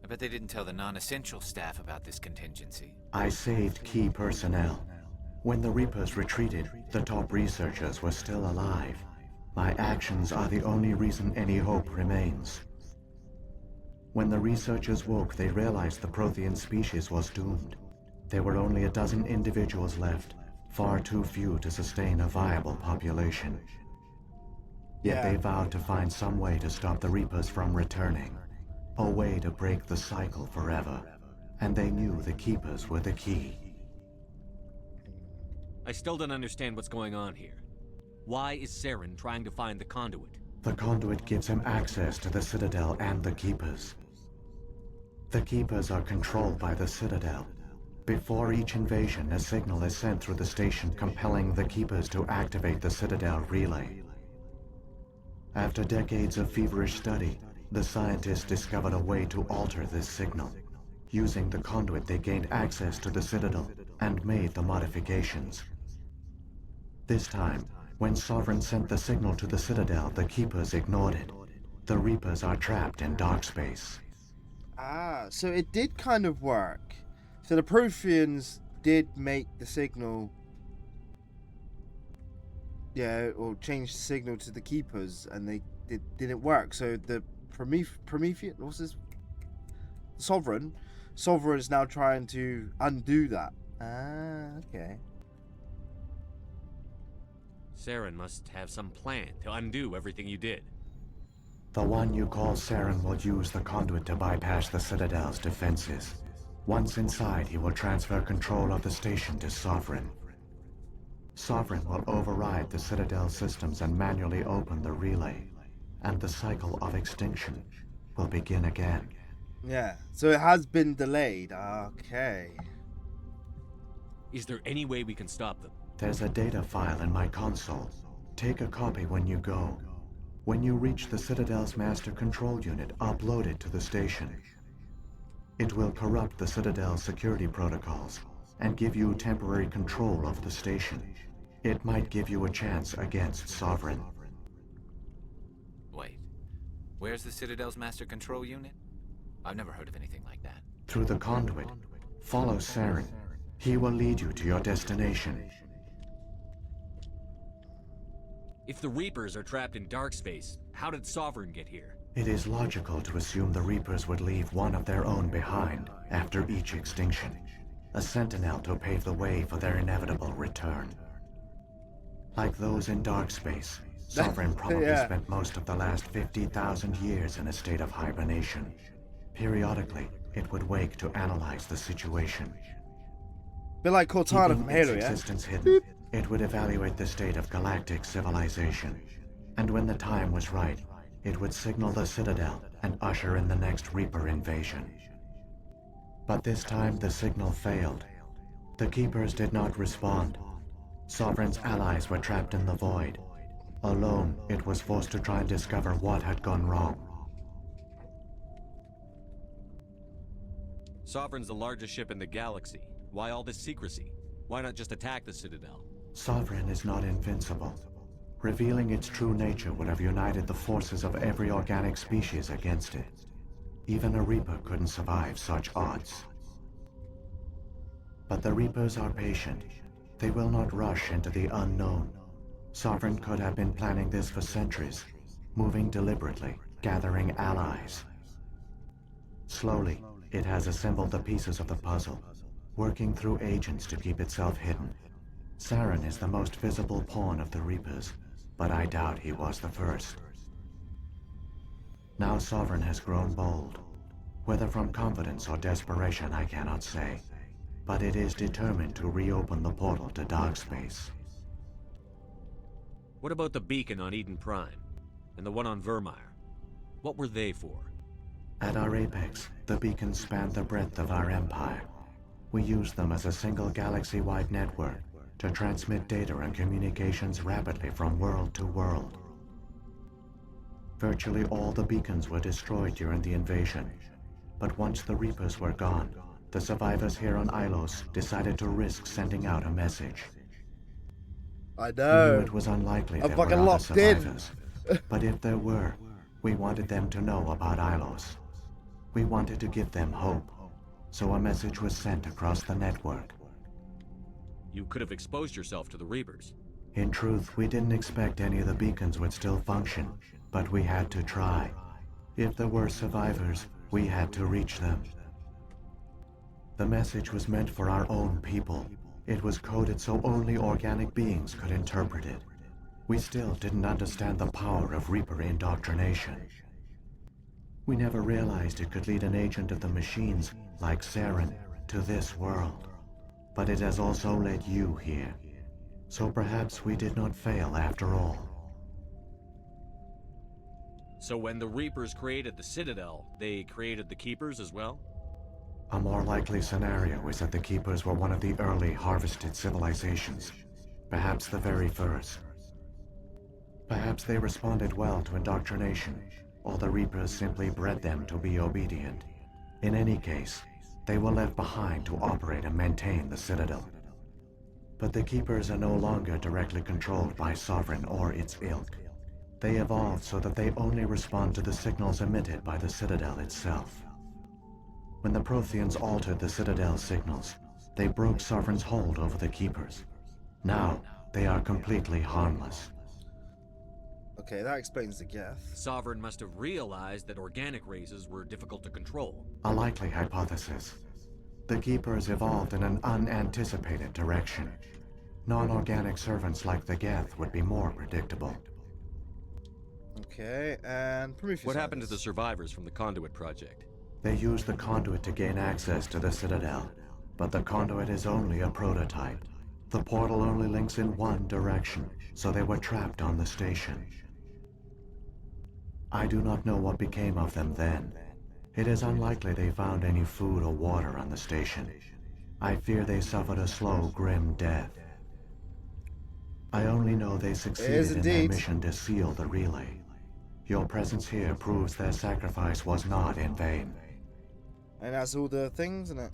S15: I bet they didn't tell the non-essential staff about this contingency.
S18: I saved key personnel. When the Reapers retreated, the top researchers were still alive. My actions are the only reason any hope remains. When the researchers woke, they realized the Prothean species was doomed. There were only a dozen individuals left, far too few to sustain a viable population. Yet they vowed to find some way to stop the Reapers from returning. A way to break the cycle forever. And they knew the Keepers were the key.
S3: I still don't understand what's going on here. Why is Saren trying to find the conduit?
S18: The conduit gives him access to the Citadel and the Keepers. The Keepers are controlled by the Citadel. Before each invasion, a signal is sent through the station compelling the Keepers to activate the Citadel relay. After decades of feverish study, the scientists discovered a way to alter this signal. Using the conduit, they gained access to the Citadel and made the modifications. This time, when Sovereign sent the signal to the Citadel, the Keepers ignored it. The Reapers are trapped in dark space.
S1: Ah, so it did kind of work. So the Protheans did make the signal, or change the signal to the Keepers, and they didn't work. So the Promethean, what's this? Sovereign is now trying to undo that. Ah, okay.
S3: Saren must have some plan to undo everything you did.
S18: The one you call Saren will use the conduit to bypass the Citadel's defenses. Once inside, he will transfer control of the station to Sovereign. Sovereign will override the Citadel systems and manually open the relay, and the cycle of extinction will begin again.
S1: Yeah, so it has been delayed. Okay.
S3: Is there any way we can stop them?
S18: There's a data file in my console. Take a copy when you go. When you reach the Citadel's master control unit, upload it to the station. It will corrupt the Citadel's security protocols and give you temporary control of the station. It might give you a chance against Sovereign.
S15: Wait, where's the Citadel's master control unit? I've never heard of anything like that.
S18: Through the conduit, follow Saren. He will lead you to your destination.
S3: If the Reapers are trapped in dark space, how did Sovereign get here?
S18: It is logical to assume the Reapers would leave one of their own behind after each extinction. A sentinel to pave the way for their inevitable return. Like those in dark space, Sovereign probably spent most of the last 50,000 years in a state of hibernation. Periodically, it would wake to analyze the situation.
S1: Bit like Cortana from Halo,
S18: its existence hidden, it would evaluate the state of galactic civilization. And when the time was right, it would signal the Citadel and usher in the next Reaper invasion. But this time the signal failed. The Keepers did not respond. Sovereign's allies were trapped in the void. Alone, it was forced to try and discover what had gone wrong.
S3: Sovereign's the largest ship in the galaxy. Why all this secrecy? Why not just attack the Citadel?
S18: Sovereign is not invincible. Revealing its true nature would have united the forces of every organic species against it. Even a Reaper couldn't survive such odds. But the Reapers are patient. They will not rush into the unknown. Sovereign could have been planning this for centuries, moving deliberately, gathering allies. Slowly, it has assembled the pieces of the puzzle, working through agents to keep itself hidden. Saren is the most visible pawn of the Reapers, but I doubt he was the first. Now Sovereign has grown bold. Whether from confidence or desperation, I cannot say. But it is determined to reopen the portal to Darkspace.
S3: What about the beacon on Eden Prime? And the one on Vermeer? What were they for?
S18: At our apex, the beacons spanned the breadth of our empire. We used them as a single galaxy-wide network to transmit data and communications rapidly from world to world. Virtually all the beacons were destroyed during the invasion, but once the Reapers were gone, the survivors here on Ilos decided to risk sending out a message.
S1: I know.
S18: We knew it was unlikely
S1: I'm
S18: there were
S1: fucking
S18: other
S1: locked in.
S18: survivors, but if there were, we wanted them to know about Ilos. We wanted to give them hope, so a message was sent across the network.
S3: You could have exposed yourself to the Reapers.
S18: In truth, we didn't expect any of the beacons would still function, but we had to try. If there were survivors, we had to reach them. The message was meant for our own people. It was coded so only organic beings could interpret it. We still didn't understand the power of Reaper indoctrination. We never realized it could lead an agent of the machines, like Saren, to this world. But it has also led you here. So perhaps we did not fail after all.
S3: So when the Reapers created the Citadel, they created the Keepers as well?
S18: A more likely scenario is that the Keepers were one of the early harvested civilizations. Perhaps the very first. Perhaps they responded well to indoctrination, or the Reapers simply bred them to be obedient. In any case, they were left behind to operate and maintain the Citadel. But the Keepers are no longer directly controlled by Sovereign or its ilk. They evolved so that they only respond to the signals emitted by the Citadel itself. When the Protheans altered the Citadel's signals, they broke Sovereign's hold over the Keepers. Now, they are completely harmless.
S1: Okay, that explains the Geth.
S3: Sovereign must have realized that organic races were difficult to control.
S18: A likely hypothesis. The Keepers evolved in an unanticipated direction. Non-organic servants like the Geth would be more predictable.
S1: Okay, and Prometheus.
S3: What happened to the survivors from the Conduit project?
S18: They used the Conduit to gain access to the Citadel, but the Conduit is only a prototype. The portal only links in one direction, so they were trapped on the station. I do not know what became of them then. It is unlikely they found any food or water on the station. I fear they suffered a slow, grim death. I only know they succeeded in their mission to seal the relay. Your presence here proves their sacrifice was not in vain.
S1: And that's all the things, isn't it?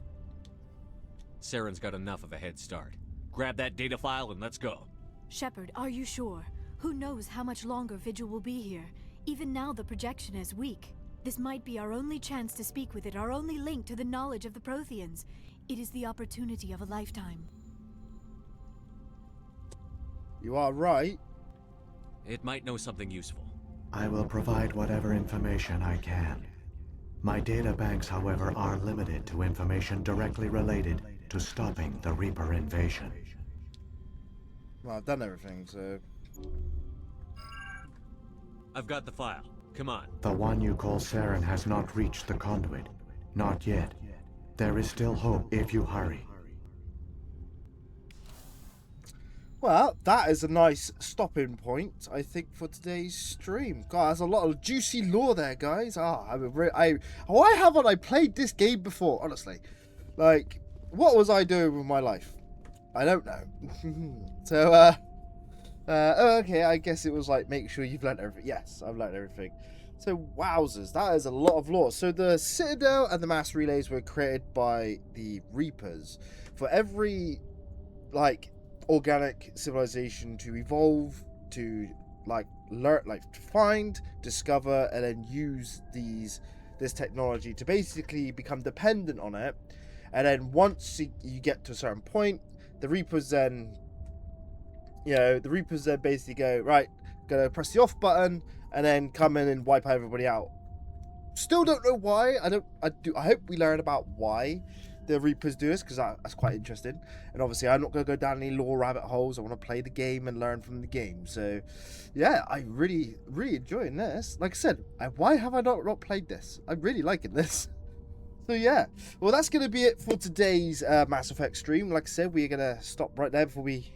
S3: Saren's got enough of a head start. Grab that data file and let's go.
S11: Shepard, are you sure? Who knows how much longer Vigil will be here? Even now the projection is weak. This might be our only chance to speak with it, our only link to the knowledge of the Protheans. It is the opportunity of a lifetime.
S1: You are right.
S3: It might know something useful.
S18: I will provide whatever information I can. My data banks, however, are limited to information directly related to stopping the Reaper invasion.
S1: Well, I've done everything, so...
S3: I've got the file. Come on.
S18: The one you call Saren has not reached the Conduit. Not yet. There is still hope if you hurry.
S1: Well, that is a nice stopping point, I think, for today's stream. God, there's a lot of juicy lore there, guys. Why haven't I played this game before, honestly? Like, what was I doing with my life? I don't know. So, okay, I guess it was like, make sure you've learned everything. Yes, I've learned everything. So wowzers, that is a lot of lore. So the Citadel and the mass relays were created by the Reapers. For every like organic civilization to evolve, to like learn, like to find, discover, and then use this technology to basically become dependent on it. And then once you get to a certain point, the Reapers then, basically go, right, gonna press the off button and then come in and wipe everybody out. Still don't know why. I hope we learn about why the Reapers do this, because that's quite interesting. And obviously I'm not going to go down any lore rabbit holes. I want to play the game and learn from the game. So yeah, I really enjoying this. Like I said, why have I not played this? I'm really liking this. So yeah, well, that's going to be it for today's Mass Effect stream. Like I said, we're going to stop right there before we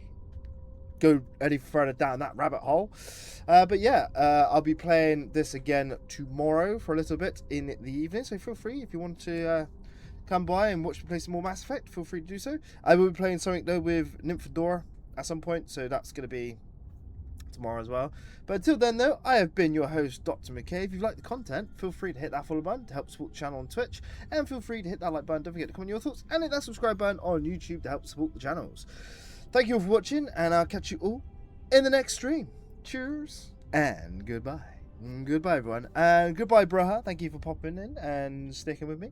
S1: go any further down that rabbit hole. But yeah, I'll be playing this again tomorrow for a little bit in the evening. So feel free, if you want to come by and watch me play some more Mass Effect, feel free to do so. I will be playing something though with Nymphadora at some point, so that's going to be tomorrow as well. But until then though, I have been your host, Dr. McKay. If you've liked the content, feel free to hit that follow button to help support the channel on Twitch, and feel free to hit that like button. Don't forget to comment your thoughts, and hit that subscribe button on YouTube to help support the channels. Thank you all for watching, and I'll catch you all in the next stream. Cheers and goodbye. Goodbye everyone, and goodbye Braha. Thank you for popping in and sticking with me.